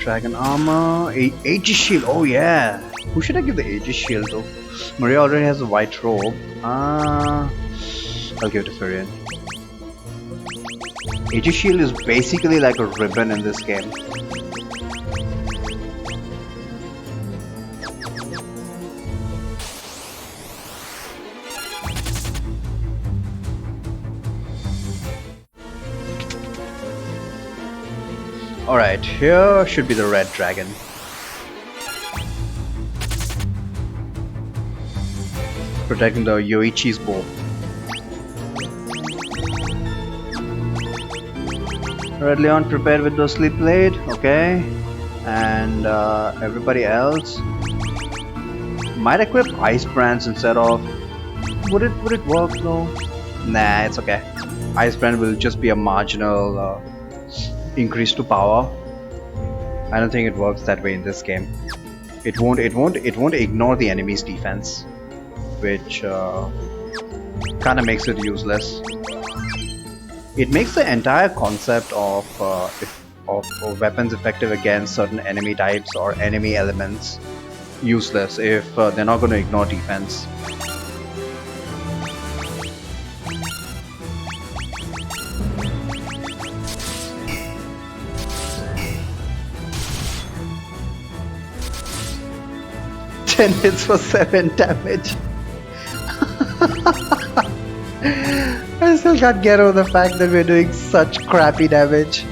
Dragon armor. Aegis shield. Oh yeah. Who should I give the Aegis shield to? Maria already has a white robe. I'll give it to Furion. Aegis shield is basically like a ribbon in this game. Alright, here should be the red dragon. Protecting the Yoichi's bow. Red Leon prepared with the sleep blade, okay. And everybody else might equip ice brands instead of. Would it work though? Nah, it's okay. Ice brand will just be a marginal increase to power. I don't think it works that way in this game. It won't ignore the enemy's defense, which kind of makes it useless. It makes the entire concept of weapons effective against certain enemy types or enemy elements useless if they're not going to ignore defense. Ten hits for 7 damage. I still can't get over the fact that we're doing such crappy damage.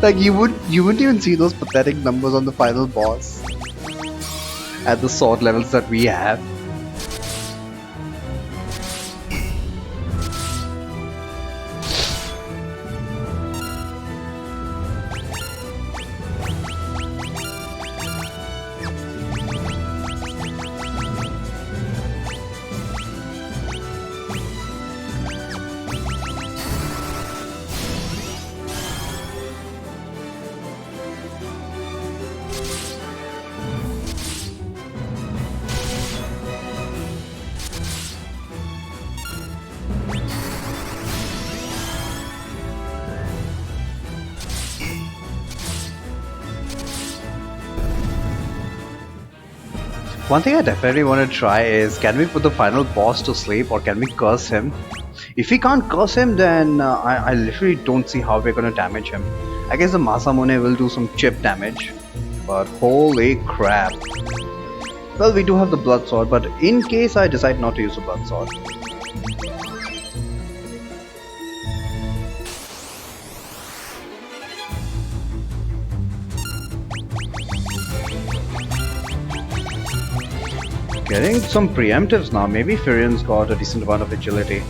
Like you wouldn't even see those pathetic numbers on the final boss at the sword levels that we have. One thing I definitely want to try is, can we put the final boss to sleep or can we curse him? If we can't curse him, then I literally don't see how we're going to damage him. I guess the Masamune will do some chip damage, but holy crap. Well, we do have the blood sword, but in case I decide not to use the blood sword. Getting some preemptives now. Maybe Furion's got a decent amount of agility.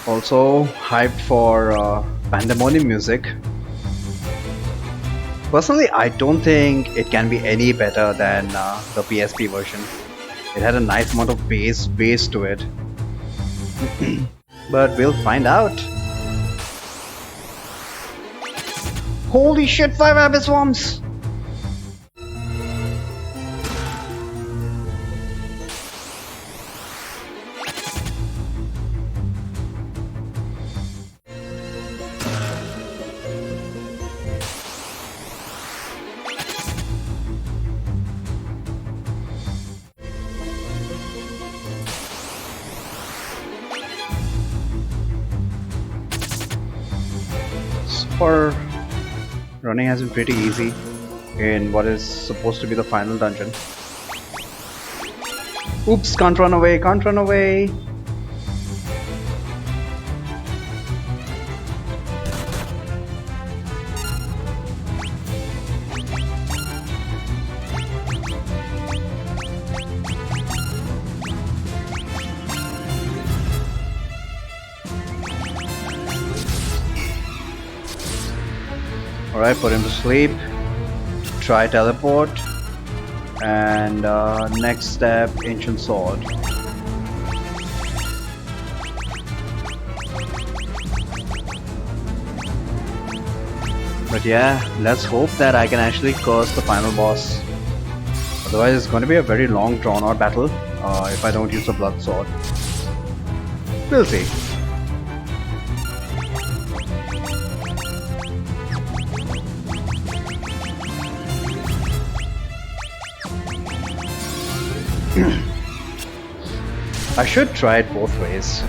Also hyped for Pandemonium music. Personally, I don't think it can be any better than the PSP version. It had a nice amount of bass to it. But we'll find out. Holy shit, 5 Abyss Worms! For running has been pretty easy in what is supposed to be the final dungeon. Oops, can't run away, can't run away. Alright, put him to sleep. Try teleport. And next step, Ancient Sword. But yeah, let's hope that I can actually curse the final boss. Otherwise, it's going to be a very long, drawn-out battle if I don't use the blood sword. We'll see. I should try it both ways.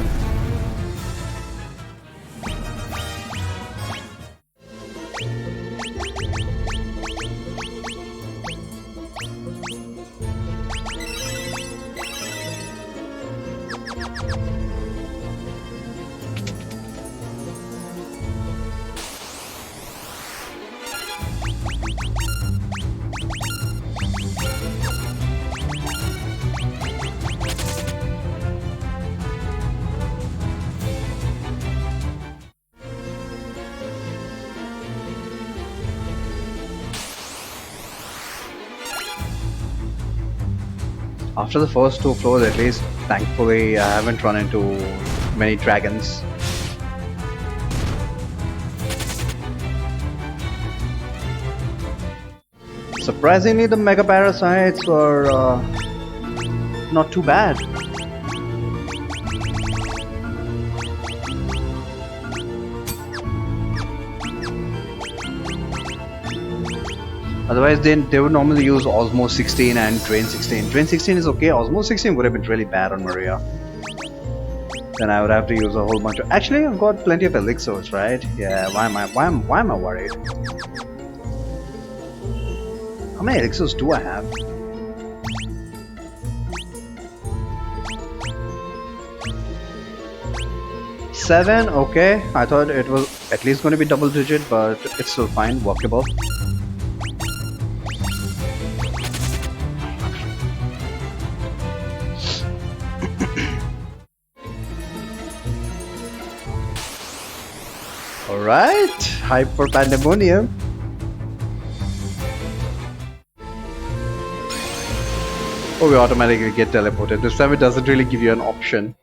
After the first two floors, at least, thankfully, I haven't run into many dragons. Surprisingly, the Mega Parasites were not too bad. Otherwise, they would normally use Osmo 16 and Drain 16. Drain 16 is okay. Osmo 16 would have been really bad on Maria. Then I would have to use a whole bunch of. Actually, I've got plenty of elixirs, right? Yeah. Why am I worried? How many elixirs do I have? Seven. Okay. I thought it was at least going to be double digit, but it's still fine. Workable. Alright, hype for Pandemonium. Oh, we automatically get teleported. This time it doesn't really give you an option.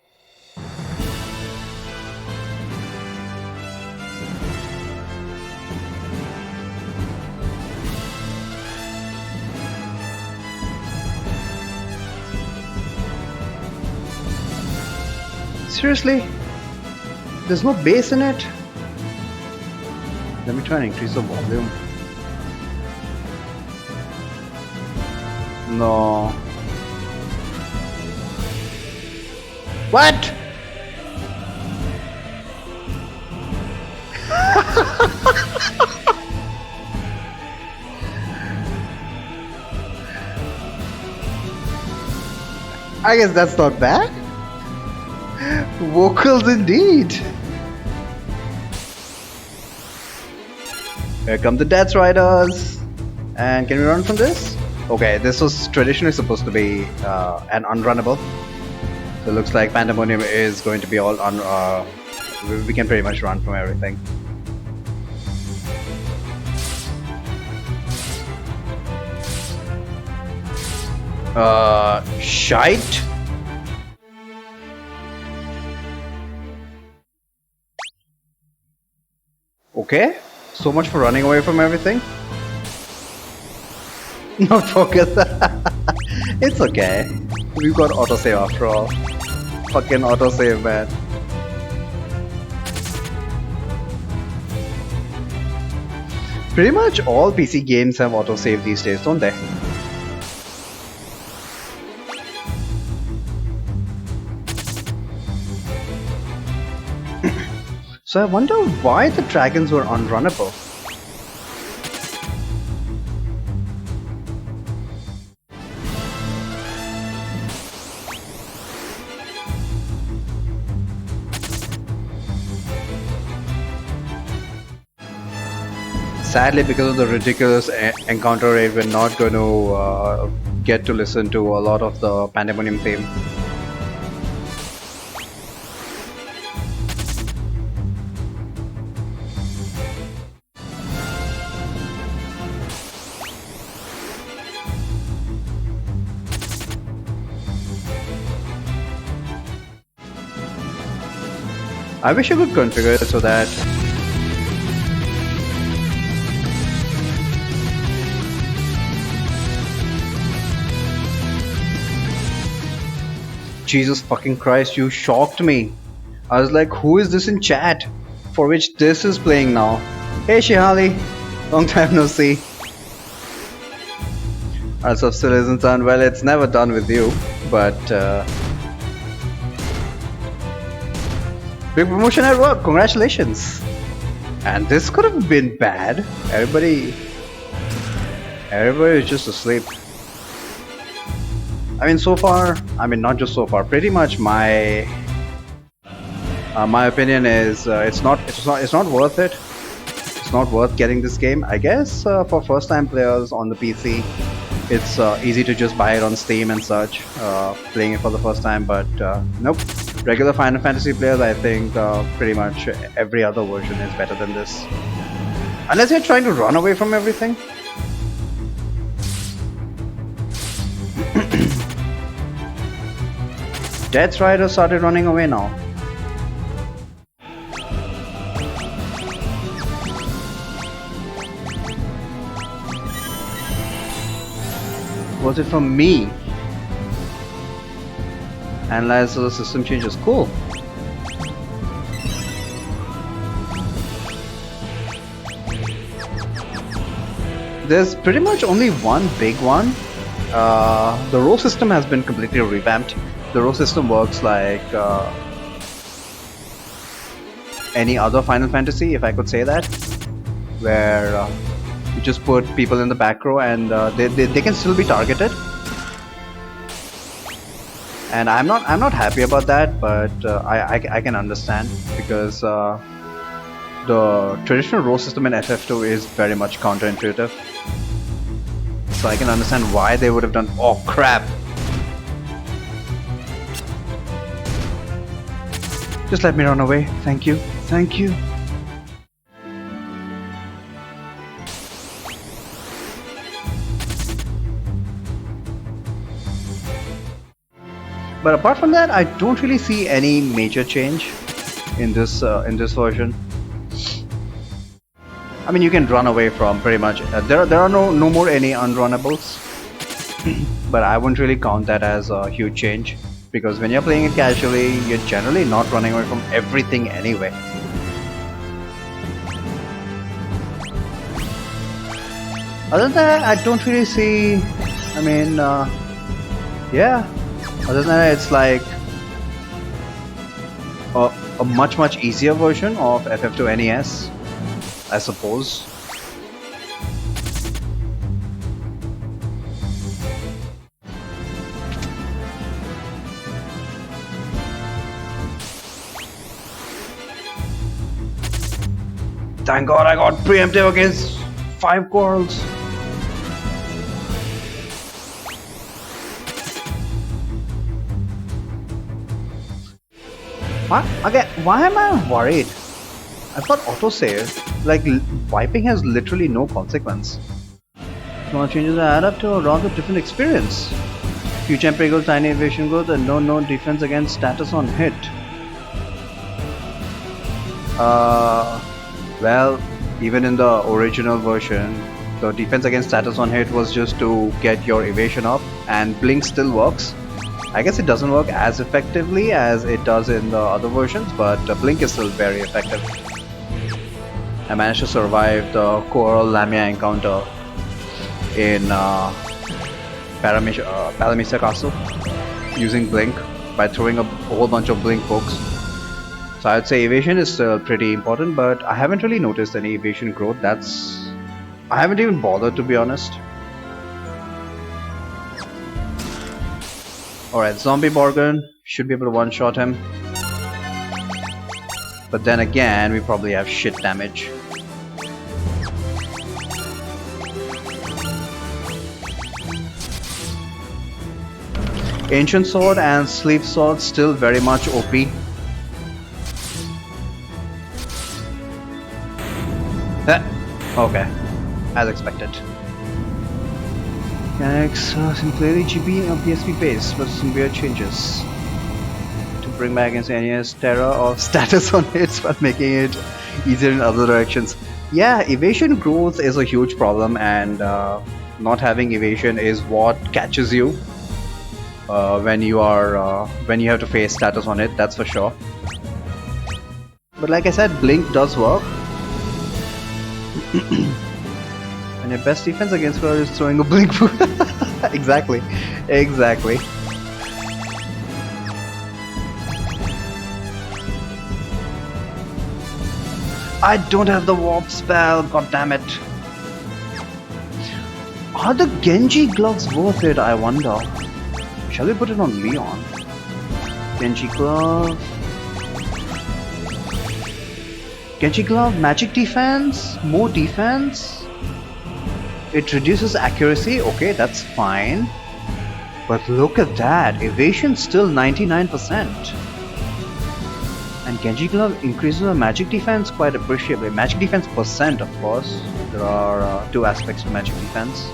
Seriously? There's no bass in it? Let me try and increase the volume. No. What? I guess that's not bad. Vocals indeed. Here come the Death Riders. And can we run from this? Okay, this was traditionally supposed to be an unrunnable. So it looks like Pandemonium is going to be all we can pretty much run from everything. Shite? Okay, so much for running away from everything. Not focus. It's okay. We've got autosave after all. Fucking autosave, man. Pretty much all PC games have autosave these days, don't they? So I wonder why the dragons were unrunnable. Sadly, because of the ridiculous encounter rate, we're not going to get to listen to a lot of the Pandemonium theme. I wish I could configure it so that Jesus fucking Christ, you shocked me. I was like, who is this in chat? For which this is playing now. Hey Shihali, long time no see. As of still isn't done. Well, it's never done with you, but big promotion at work, congratulations. And this could have been bad. Everybody is just asleep. I mean, so far, I mean, not just so far, pretty much my opinion is it's not worth it. It's not worth getting this game. I guess for first-time players on the PC, it's easy to just buy it on Steam and such, playing it for the first time. But nope, regular Final Fantasy players, I think pretty much every other version is better than this. Unless you're trying to run away from everything. Death Rider started running away now. Was it from me? Analyze the system changes. Cool. There's pretty much only one big one. The row system has been completely revamped. The row system works like any other Final Fantasy, if I could say that, where you just put people in the back row and they can still be targeted. And I'm not happy about that, but I can understand, because the traditional row system in FF2 is very much counterintuitive. So I can understand why they would have done. Oh crap! Just let me run away. Thank you. Thank you. But apart from that, I don't really see any major change in this version. I mean, you can run away from pretty much. There are no more any unrunnables, but I wouldn't really count that as a huge change, because when you're playing it casually, you're generally not running away from everything anyway. Other than that, I don't really see. I mean, yeah. Other than that, it's like a much easier version of FF2 NES, I suppose. Thank God I got preemptive against 5 corals. What? Again, why am I worried? I thought autosave, like wiping, has literally no consequence. Small changes add up to a rather different experience. Huge temp equals tiny evasion growth and no defense against status on hit. Well, even in the original version, the defense against status on hit was just to get your evasion up, and blink still works. I guess it doesn't work as effectively as it does in the other versions, but blink is still very effective. I managed to survive the Coral Lamia encounter in Palamisa Castle using blink by throwing a whole bunch of blink pokes. So I'd say evasion is still pretty important, but I haven't really noticed any evasion growth. I haven't even bothered, to be honest. Alright, Zombie Borgin should be able to one-shot him. But then again, we probably have shit damage. Ancient Sword and Sleep Sword still very much OP. Okay, as expected. Mechanics seem clearly GB or PSP based, but some weird changes to bring back against NES Terra or status on hits while making it easier in other directions. Yeah, evasion growth is a huge problem, and not having evasion is what catches you. when you have to face status on it. That's for sure. But like I said, blink does work. And your best defense against her is throwing a blink. Exactly, exactly. I don't have the warp spell. God damn it. Are the Genji gloves worth it? I wonder. Shall we put it on Leon? Genji glove. Genji glove, magic defense, more defense. It reduces accuracy. Okay, that's fine. But look at that. Evasion still 99%. And Genji glove increases our magic defense quite appreciably. Magic defense percent, of course. There are two aspects to magic defense.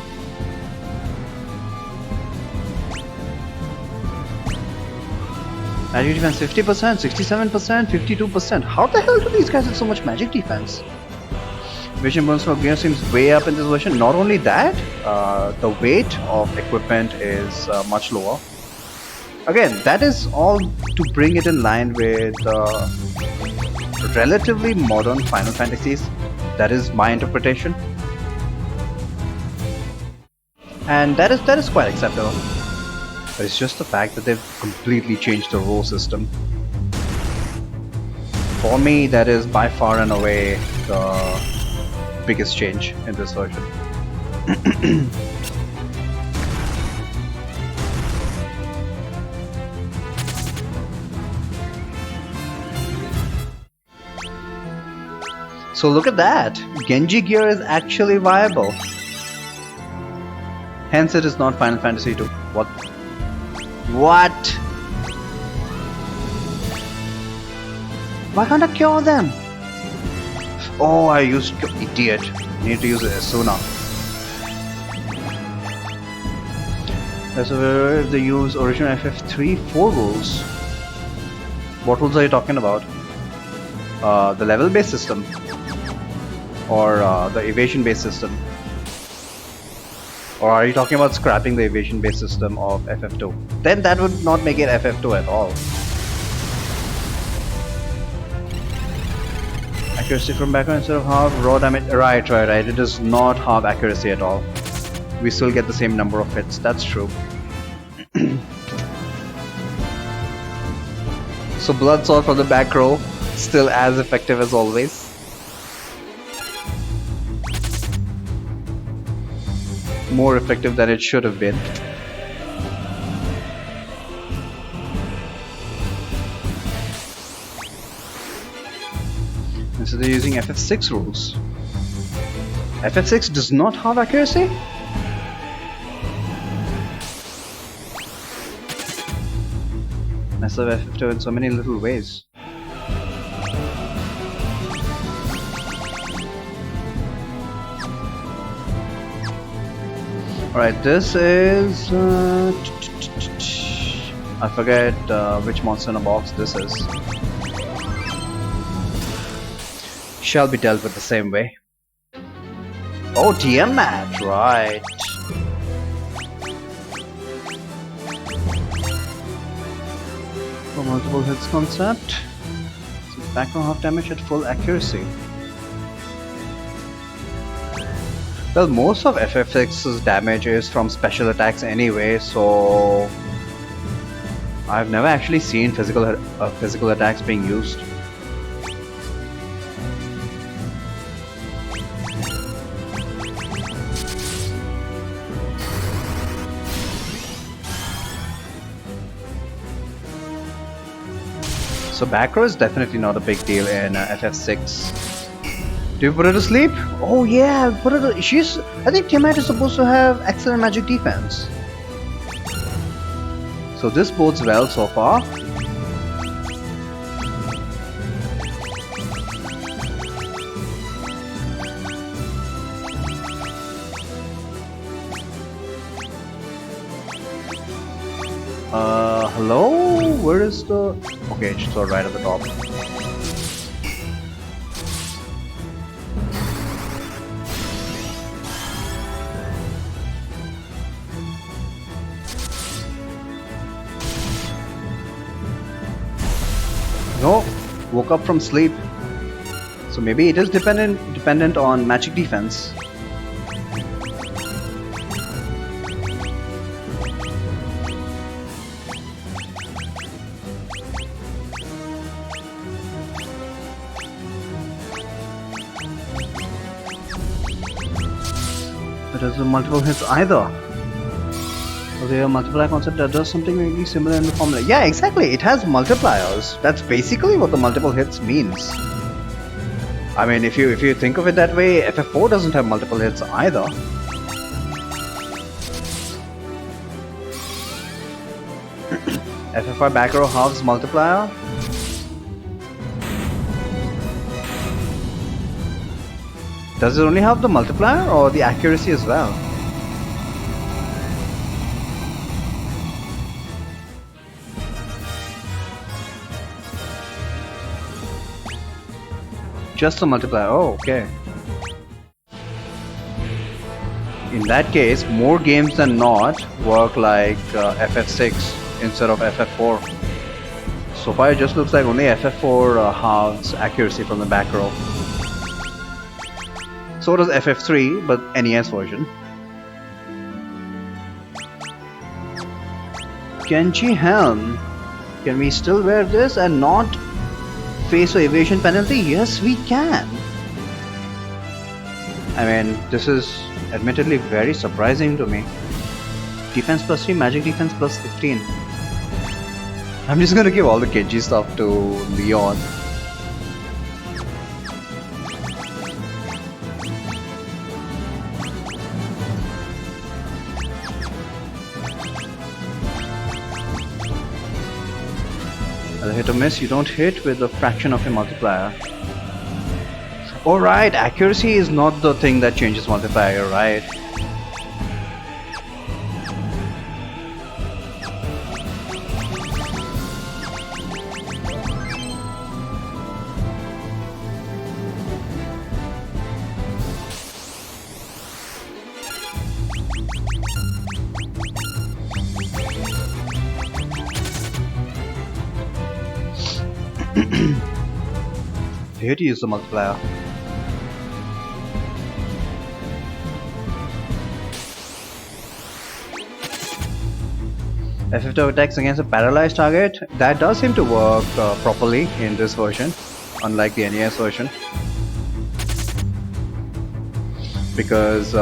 Magic defense 50%, 67%, 52%. How the hell do these guys have so much magic defense? Vision burns for gear seems way up in this version. Not only that, the weight of equipment is much lower. Again, that is all to bring it in line with relatively modern Final Fantasies. That is my interpretation. And that is quite acceptable. But it's just the fact that they've completely changed the role system. For me, that is by far and away the biggest change in this version. So look at that! Genji gear is actually viable. Hence it is not Final Fantasy 2. What? What? Why can't I cure them? Oh, I used idiot. I need to use it as Asuna. So if they use original FF3 4 rules. What rules are you talking about? The level based system or the evasion based system? Or are you talking about scrapping the evasion based system of FF2? Then that would not make it FF2 at all. Accuracy from background instead of half, raw damage. Right. It is not half accuracy at all. We still get the same number of hits. That's true. So Blood Sword from the back row, still as effective as always. More effective than it should have been. And so they're using FF6 rules. FF6 does not have accuracy? Mess up FF2 in so many little ways. Alright, this is... I forget which monster in a box this is. Shall be dealt with the same way. Oh, TM match, right. For multiple hits concept. So background half damage at full accuracy. Well, most of FF6's damage is from special attacks anyway, so I've never actually seen physical attacks being used. So back row is definitely not a big deal in FF6. Do you put her to sleep? Oh yeah, put her to... I think Tiamat is supposed to have excellent magic defense. So this bodes well so far. Hello? Where is the... Okay, it's right at the top. No, woke up from sleep. So maybe it is dependent on magic defense. It doesn't multiple hits either. So the multiplier concept that does something really similar in the formula. Yeah, exactly. It has multipliers. That's basically what the multiple hits means. I mean, if you think of it that way, FF4 doesn't have multiple hits either. FF5 back row halves multiplier. Does it only have the multiplier or the accuracy as well? Just the multiplier. Oh, okay. In that case, more games than not work like FF6 instead of FF4. So far, it just looks like only FF4 halves accuracy from the back row. So does FF3, but NES version. Kenji Helm. Can we still wear this and not face an evasion penalty? Yes, we can. I mean, this is admittedly very surprising to me. Defense plus 3, magic defense plus 15. I'm just gonna give all the Kenji stuff to Leon. Hit or miss, you don't hit with a fraction of a multiplier. Alright, accuracy is not the thing that changes multiplier, right? Here to use the multiplier. FF2 attacks against a paralyzed target. That does seem to work properly in this version, unlike the NES version. Because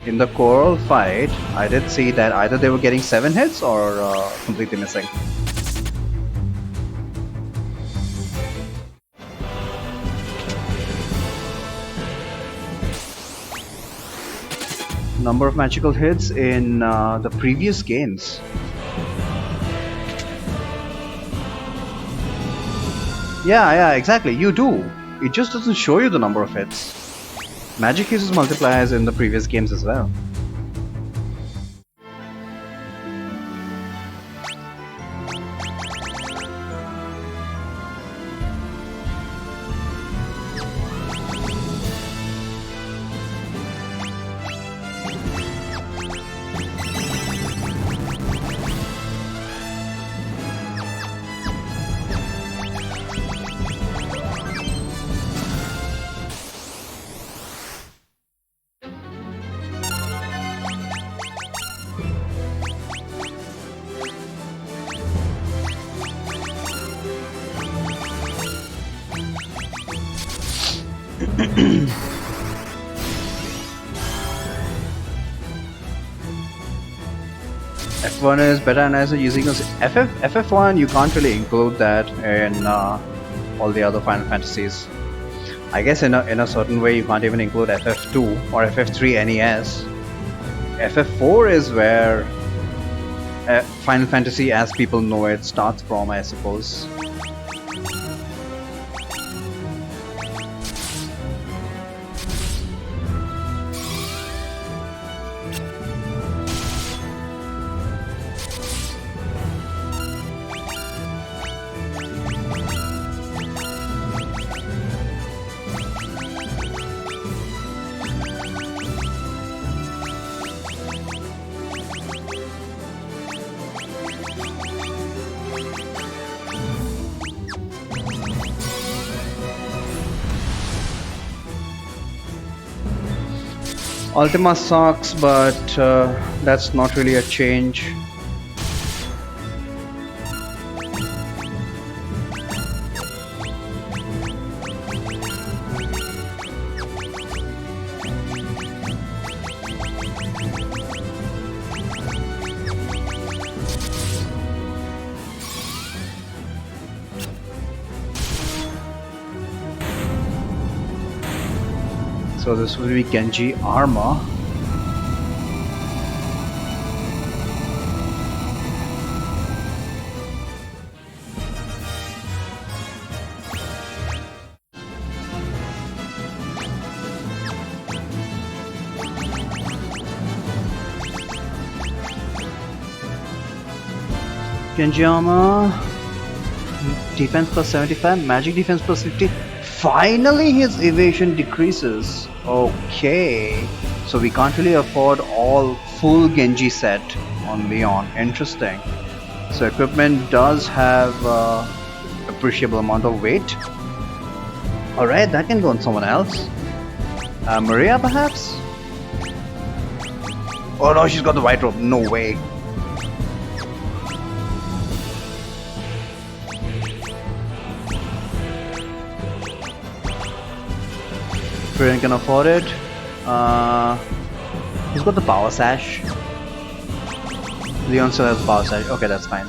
in the Coral fight, I did see that either they were getting 7 hits or completely missing. Number of magical hits in the previous games. Yeah, exactly. You do. It just doesn't show you the number of hits. Magic uses multipliers in the previous games as well. F1 is better analyzer using FF1. You can't really include that in all the other Final Fantasies. I guess in a certain way you can't even include FF2 or FF3 NES. FF4 is where Final Fantasy as people know it starts from, I suppose. Ultima sucks, but that's not really a change. So this will be Genji armor. Genji armor, defense plus 75, magic defense plus 50. Finally his evasion decreases. Okay, so we can't really afford all full Genji set on Leon. Interesting. So equipment does have appreciable amount of weight. Alright, that can go on someone else. Maria perhaps? Oh no, she's got the white robe. No way. Frieren can afford it. He's got the power sash. Leon still has power sash. Okay, that's fine.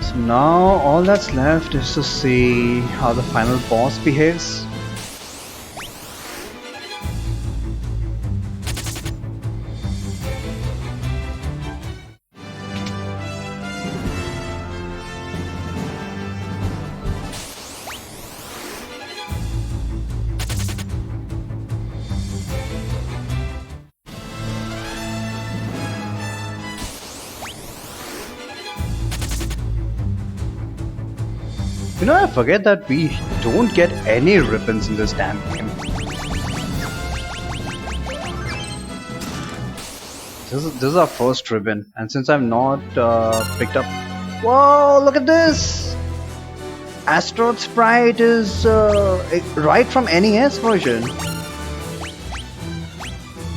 So now all that's left is to see how the final boss behaves. You know, I forget that we don't get any ribbons in this damn game. This is our first ribbon, and since I've not picked up... Whoa, look at this! Astaroth sprite is right from NES version.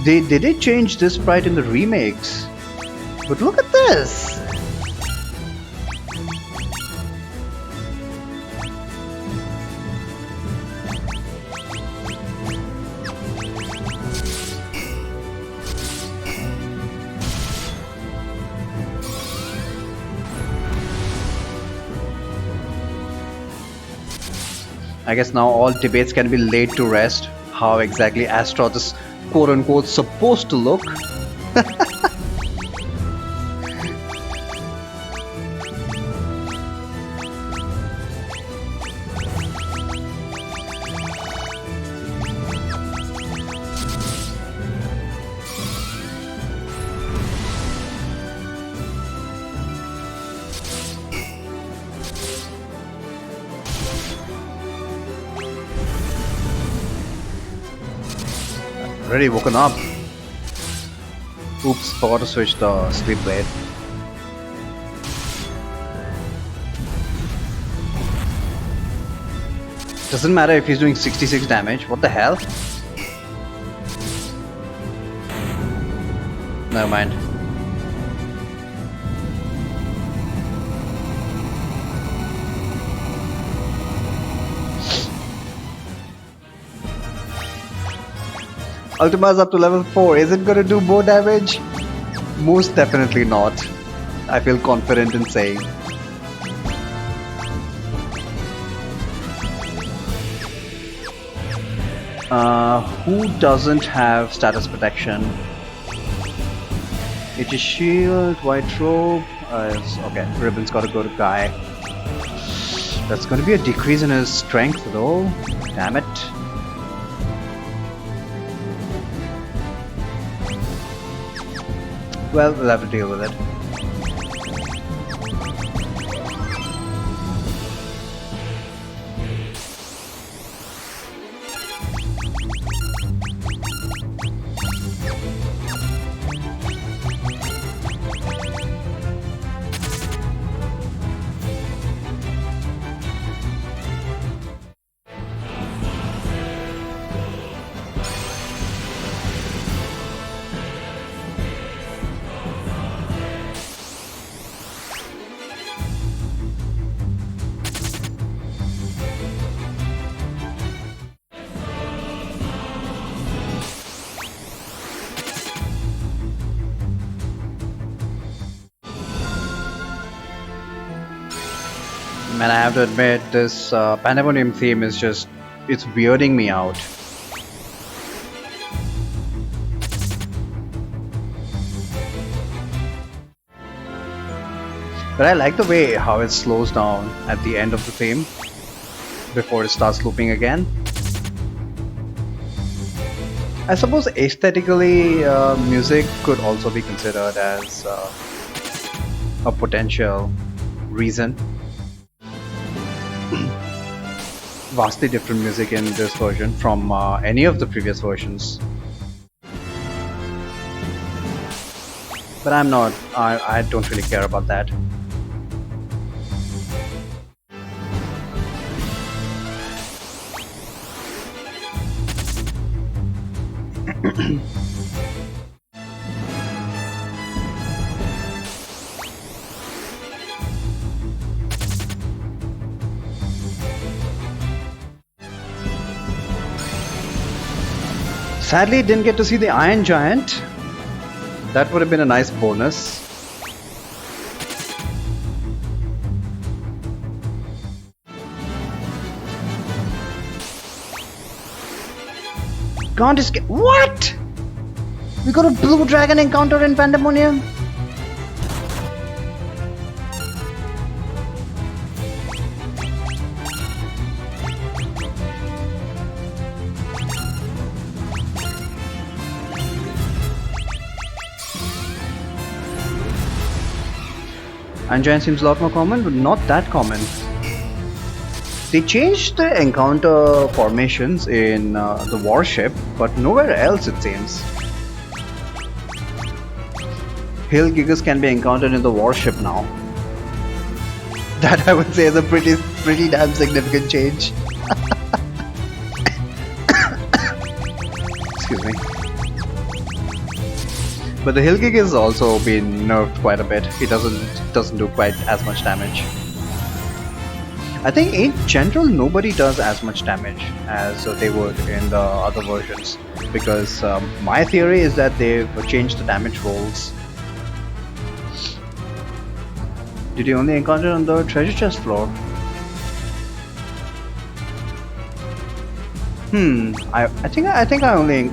They did change this sprite in the remakes, but look at this! I guess now all debates can be laid to rest. How exactly Astaroth is quote-unquote supposed to look. Already woken up. Oops, forgot to switch the sleep blade. Doesn't matter if he's doing 66 damage, what the hell? Never mind. Ultima's up to level 4. Is it gonna do more damage? Most definitely not. I feel confident in saying. Who doesn't have status protection? It is shield, white robe. Okay, ribbon's gotta go to Guy. That's gonna be a decrease in his strength though. Damn it. Well, we'll have to deal with it. Man, I have to admit, this Pandemonium theme is just, it's weirding me out. But I like the way how it slows down at the end of the theme before it starts looping again. I suppose aesthetically, music could also be considered as a potential reason. Vastly different music in this version from any of the previous versions. But I don't really care about that. Sadly, didn't get to see the Iron Giant. That would have been a nice bonus. Can't escape. What? We got a blue dragon encounter in Pandemonium? Iron Giant seems a lot more common, but not that common. They changed the encounter formations in the warship, but nowhere else it seems. Hill Gigas can be encountered in the warship now. That I would say is a pretty damn significant change. Excuse me. But the Hill Gig has also been nerfed quite a bit. He doesn't do quite as much damage. I think in general nobody does as much damage as they would in the other versions, because my theory is that they've changed the damage rolls. Did you only encounter on the treasure chest floor? I think I only,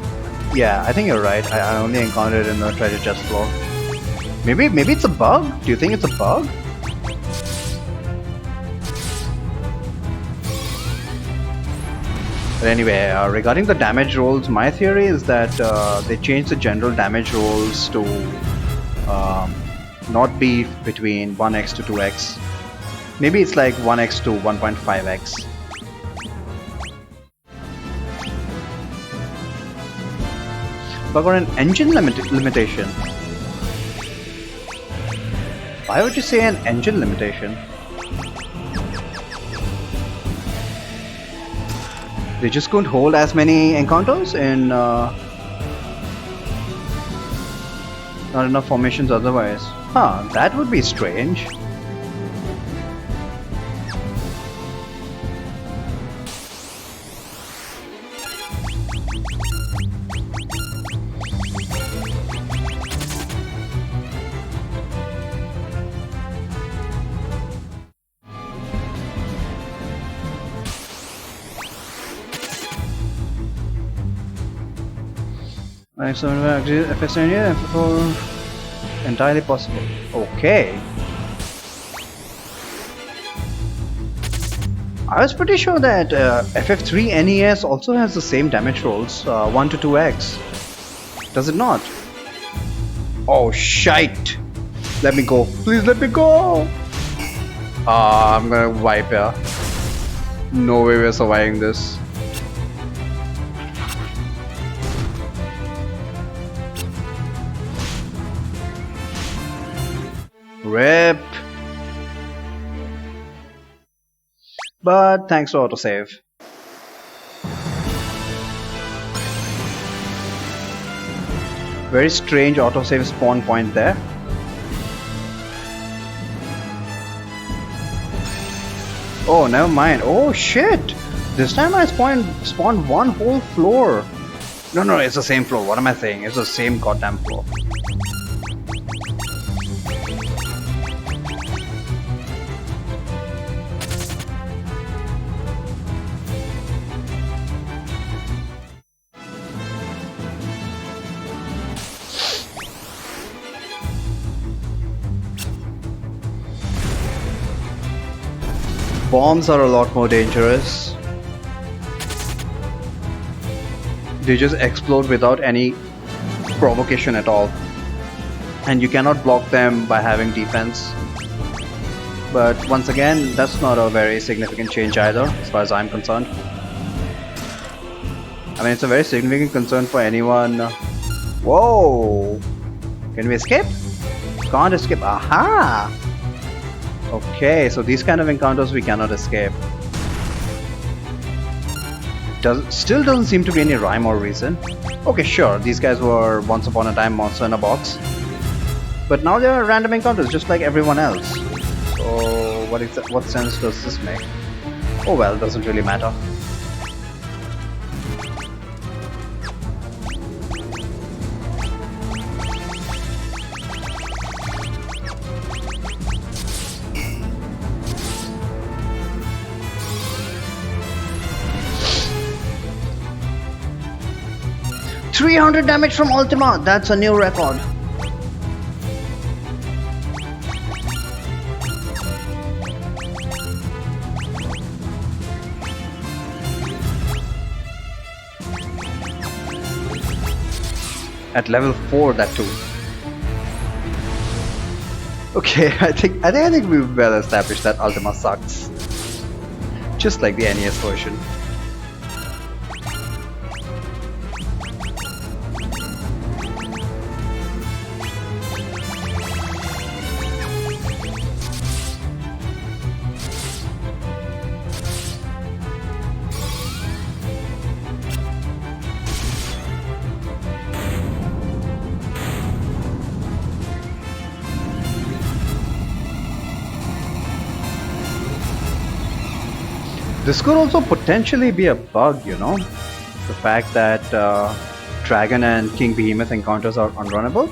yeah, I think you're right. I only encountered it in the treasure chest floor. Maybe it's a bug? Do you think it's a bug? But anyway, regarding the damage rolls, my theory is that they changed the general damage rolls to not be between 1x to 2x. Maybe it's like 1x to 1.5x. But got an engine limitation. Why would you say an engine limitation? They just couldn't hold as many encounters in not enough formations otherwise. Huh, that would be strange. FS area entirely possible. Okay. I was pretty sure that FF3 NES also has the same damage rolls, 1 to 2x. Does it not? Oh shite! Let me go. Please let me go! I'm gonna wipe here. No way we're surviving this. RIP. But thanks to autosave. Very strange autosave spawn point there. Oh, never mind. Oh shit! This time I spawned one whole floor. No, it's the same floor. What am I saying? It's the same goddamn floor. Bombs are a lot more dangerous. They just explode without any provocation at all. And you cannot block them by having defense. But once again, that's not a very significant change either, as far as I'm concerned. I mean, it's a very significant concern for anyone. Whoa! Can we escape? Can't escape. Aha! Okay, so these kind of encounters we cannot escape. Still doesn't seem to be any rhyme or reason. Okay, sure, these guys were once upon a time monster in a box. But now they are random encounters just like everyone else. So what sense does this make? Oh well, doesn't really matter. $300 damage from Ultima! That's a new record. At level 4, that too. Okay, I think we've well established that Ultima sucks. Just like the NES version. This could also potentially be a bug, you know? The fact that Dragon and King Behemoth encounters are unrunnable.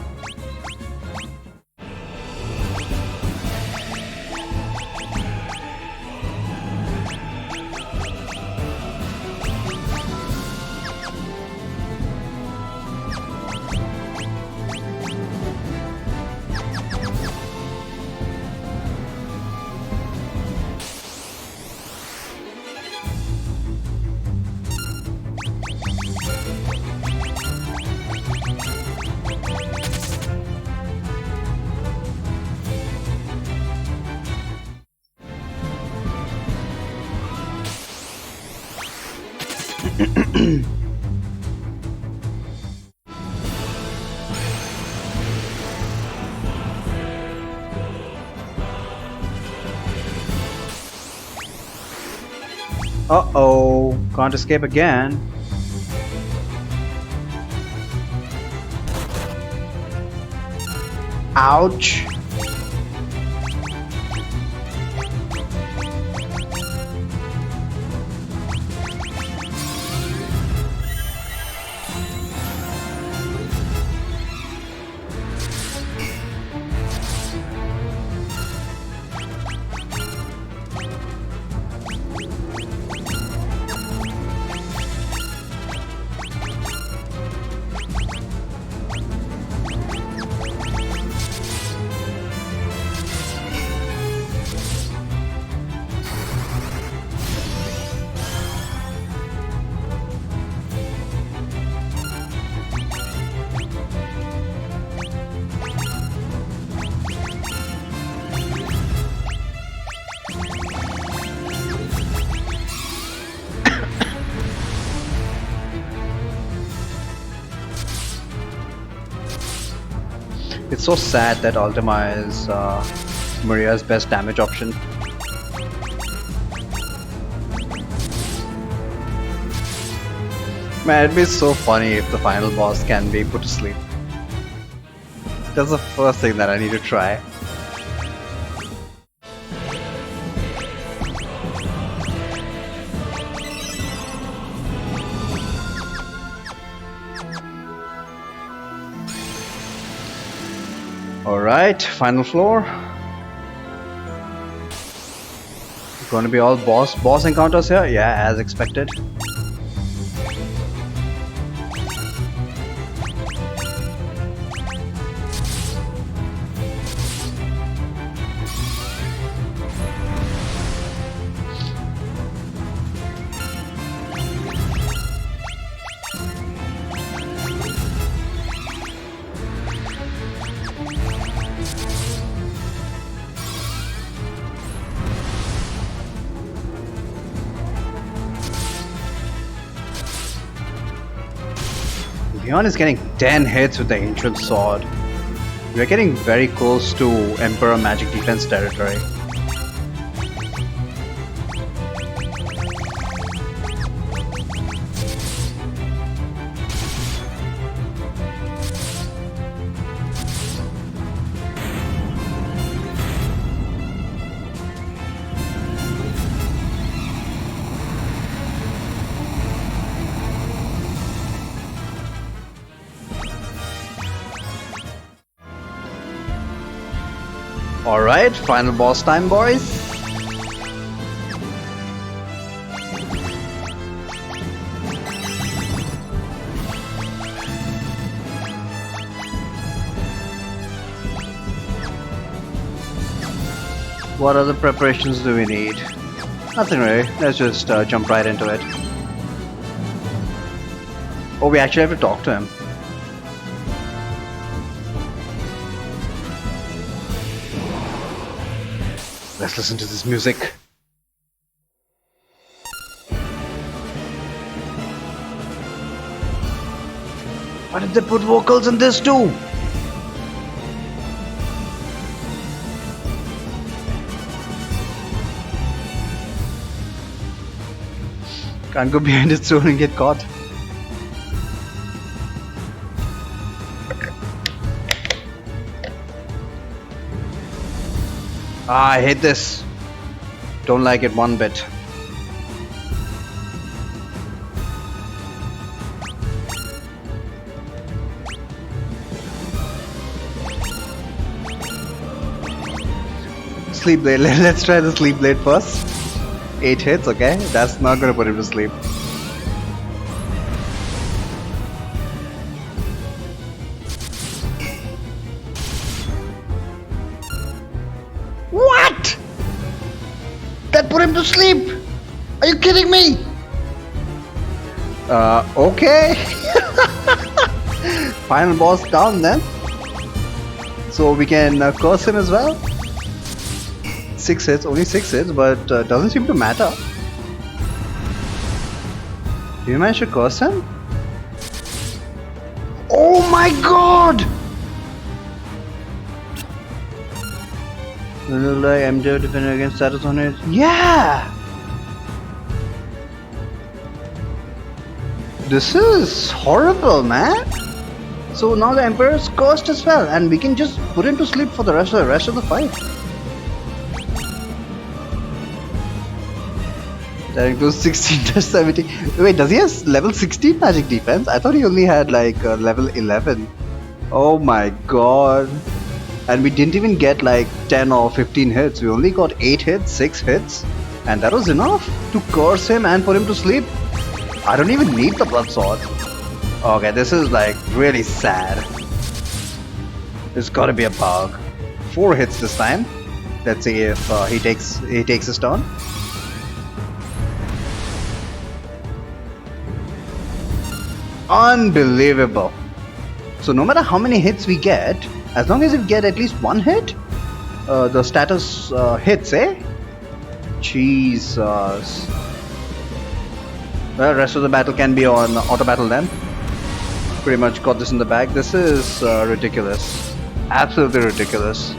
Uh-oh, can't escape again. Ouch. It's so sad that Ultima is Maria's best damage option. Man, it'd be so funny if the final boss can be put to sleep. That's the first thing that I need to try. Alright, final floor. Gonna be all boss encounters here? Yeah, as expected. Bjorn is getting 10 hits with the Ancient Sword. We're getting very close to Emperor Magic Defense territory. Alright, final boss time, boys. What other preparations do we need? Nothing really. Let's just jump right into it. Oh, we actually have to talk to him. Let's listen to this music. Why did they put vocals in this too? Can't go behind his throne and get caught. Ah, I hate this. Don't like it one bit. Sleep Blade. Let's try the Sleep Blade first. 8 hits, okay? That's not gonna put him to sleep. What? That put him to sleep? Are you kidding me? Okay. Final boss down then. So we can curse him as well. 6 hits, only 6 hits, but doesn't seem to matter. Did you manage to curse him? Oh my god! Look like MJ defending against status on it. Yeah! This is horrible, man. So now the Emperor is cursed as well, and we can just put him to sleep for the rest of the fight. That includes 16 to 17. Wait, does he have level 16 magic defense? I thought he only had like level 11. Oh my god. And we didn't even get like 10 or 15 hits. We only got 8 hits, 6 hits. And that was enough to curse him and put him to sleep. I don't even need the blood sword. Okay, this is like really sad. There's gotta be a bug. 4 hits this time. Let's see if he takes his turn. Unbelievable. So no matter how many hits we get, as long as we get at least 1 hit, the status hits, eh? Jesus. Well, rest of the battle can be on auto battle then. Pretty much got this in the bag. This is ridiculous. Absolutely ridiculous.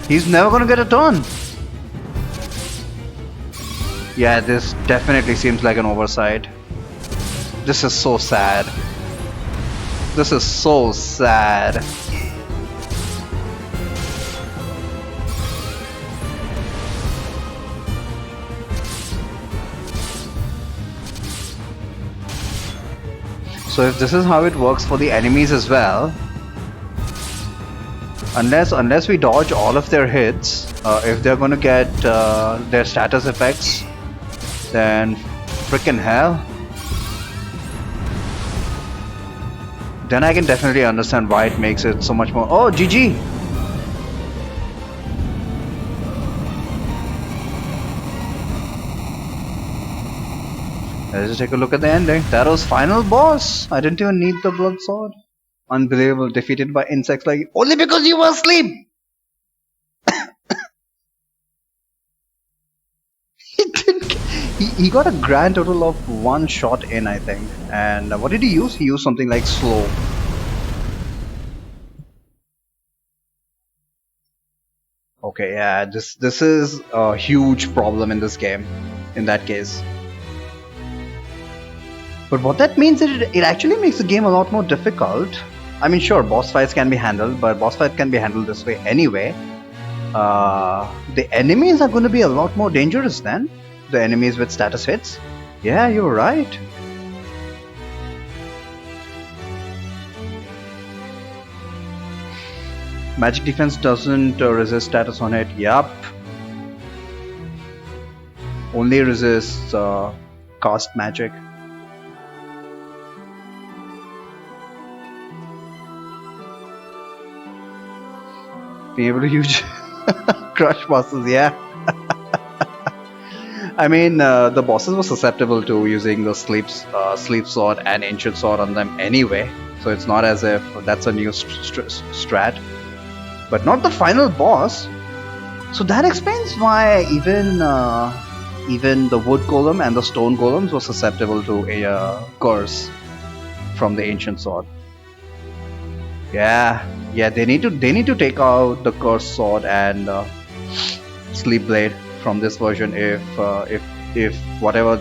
He's never gonna get a turn. Yeah, this definitely seems like an oversight. This is so sad. This is so sad. So if this is how it works for the enemies as well, unless we dodge all of their hits, if they're gonna get their status effects, then frickin' hell. Then I can definitely understand why it makes it so much more. Oh, GG! Let's just take a look at the ending. That was final boss. I didn't even need the blood sword. Unbelievable. Defeated by insects like only because you were asleep. He didn't. He got a grand total of one shot in, I think. And what did he use? He used something like slow. Okay, yeah, this is a huge problem in this game. In that case. But what that means is it actually makes the game a lot more difficult. I mean, sure, boss fights can be handled, but boss fight can be handled this way anyway. The enemies are going to be a lot more dangerous then. The enemies with status hits. Yeah, you're right. Magic defense doesn't resist status on it. Yup. Only resists cast magic. Being able to use crush bosses, yeah. I mean, the bosses were susceptible to using the sleep sword and ancient sword on them anyway, so it's not as if that's a new strat. But not the final boss. So that explains why even the wood golem and the stone golems were susceptible to a curse from the ancient sword. Yeah, they need to take out the cursed sword and sleep blade from this version if whatever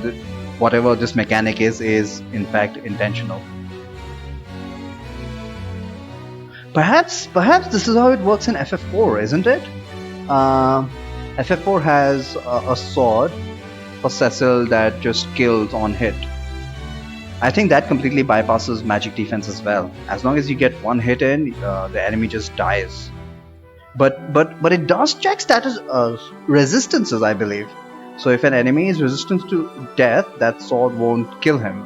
this mechanic is in fact intentional. Perhaps this is how it works in FF4, isn't it? FF4 has a sword for Cecil that just kills on hit. I think that completely bypasses magic defense as well. As long as you get one hit in, the enemy just dies. But it does check status resistances, I believe. So if an enemy is resistant to death, that sword won't kill him.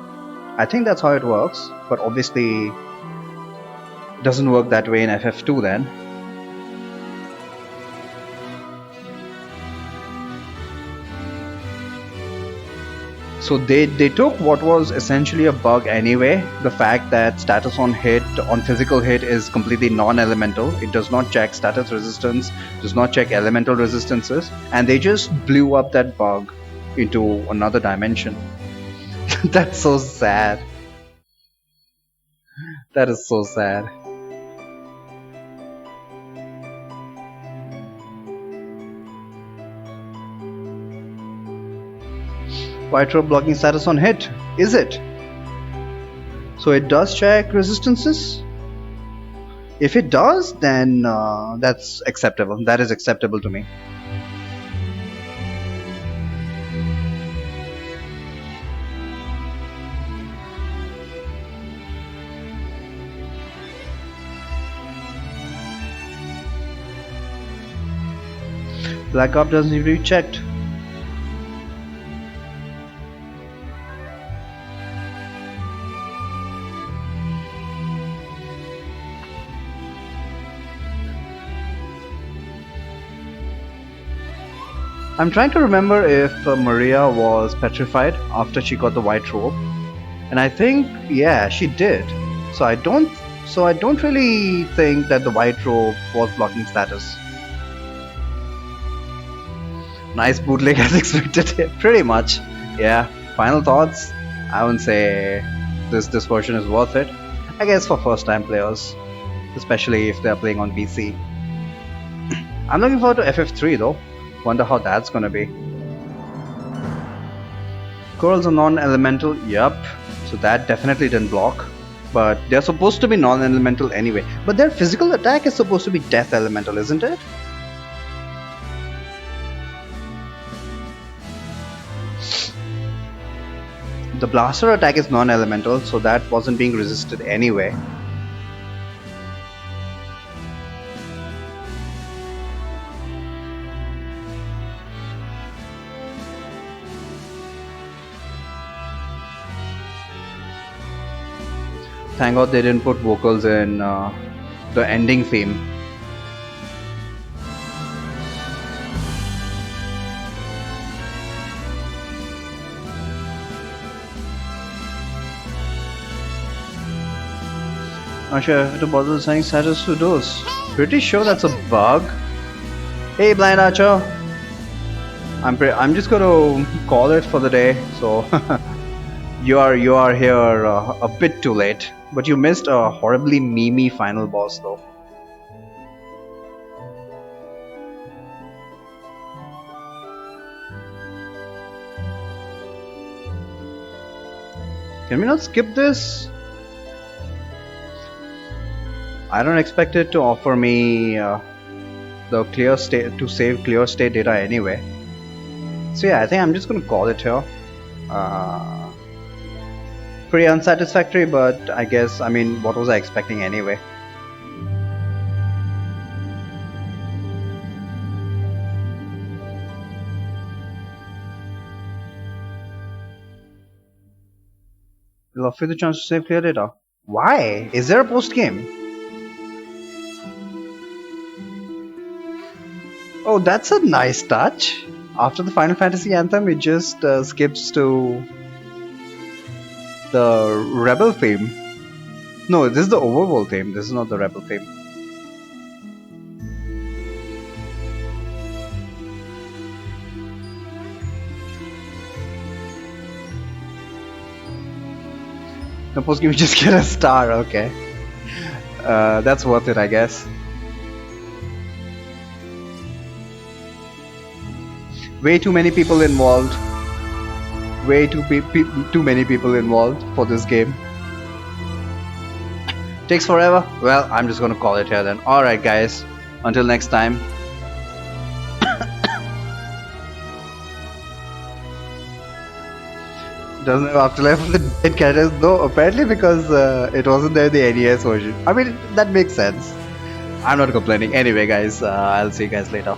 I think that's how it works. But obviously, it doesn't work that way in FF2 then. So they took what was essentially a bug anyway, the fact that status on physical hit is completely non-elemental. It does not check status resistance, does not check elemental resistances, and they just blew up that bug into another dimension. That's so sad. That is so sad. White robe blocking status on hit, is it? So it does check resistances? If it does, then that's acceptable. That is acceptable to me. Black Ops doesn't need to be checked. I'm trying to remember if Maria was petrified after she got the white robe, and I think yeah, she did. So I don't really think that the white robe was blocking status. Nice bootleg as expected. Pretty much, yeah. Final thoughts? I wouldn't say this version is worth it. I guess for first-time players, especially if they're playing on PC. I'm looking forward to FF3 though. Wonder how that's gonna be. Corals are non-elemental, yup. So that definitely didn't block. But they're supposed to be non-elemental anyway. But their physical attack is supposed to be death elemental, isn't it? The blaster attack is non-elemental, so that wasn't being resisted anyway. Thank God they didn't put vocals in the ending theme. Not sure if to bother assigning status to those. Pretty sure that's a bug. Hey, Blind Archer. I'm just gonna call it for the day. So you are here a bit too late, but you missed a horribly memey final boss though. Can we not skip this? I don't expect it to offer me the clear state to save clear state data anyway. So yeah, I think I'm just gonna call it here. Uh, Pretty unsatisfactory, but I guess, I mean, what was I expecting anyway? We'll offer you the chance to save clear data. Why? Is there a post game? Oh, that's a nice touch. After the Final Fantasy anthem, it just skips to the Rebel theme. No, this is the Overworld theme. This is not the Rebel theme. The post game, you just get a star. Okay, that's worth it, I guess. Way too many people involved. Way too many people involved for this game. Takes forever. Well, I'm just gonna call it here then. Alright guys, until next time. Doesn't have afterlife for the dead characters? No, apparently because it wasn't there in the NES version. I mean, that makes sense. I'm not complaining. Anyway guys, I'll see you guys later.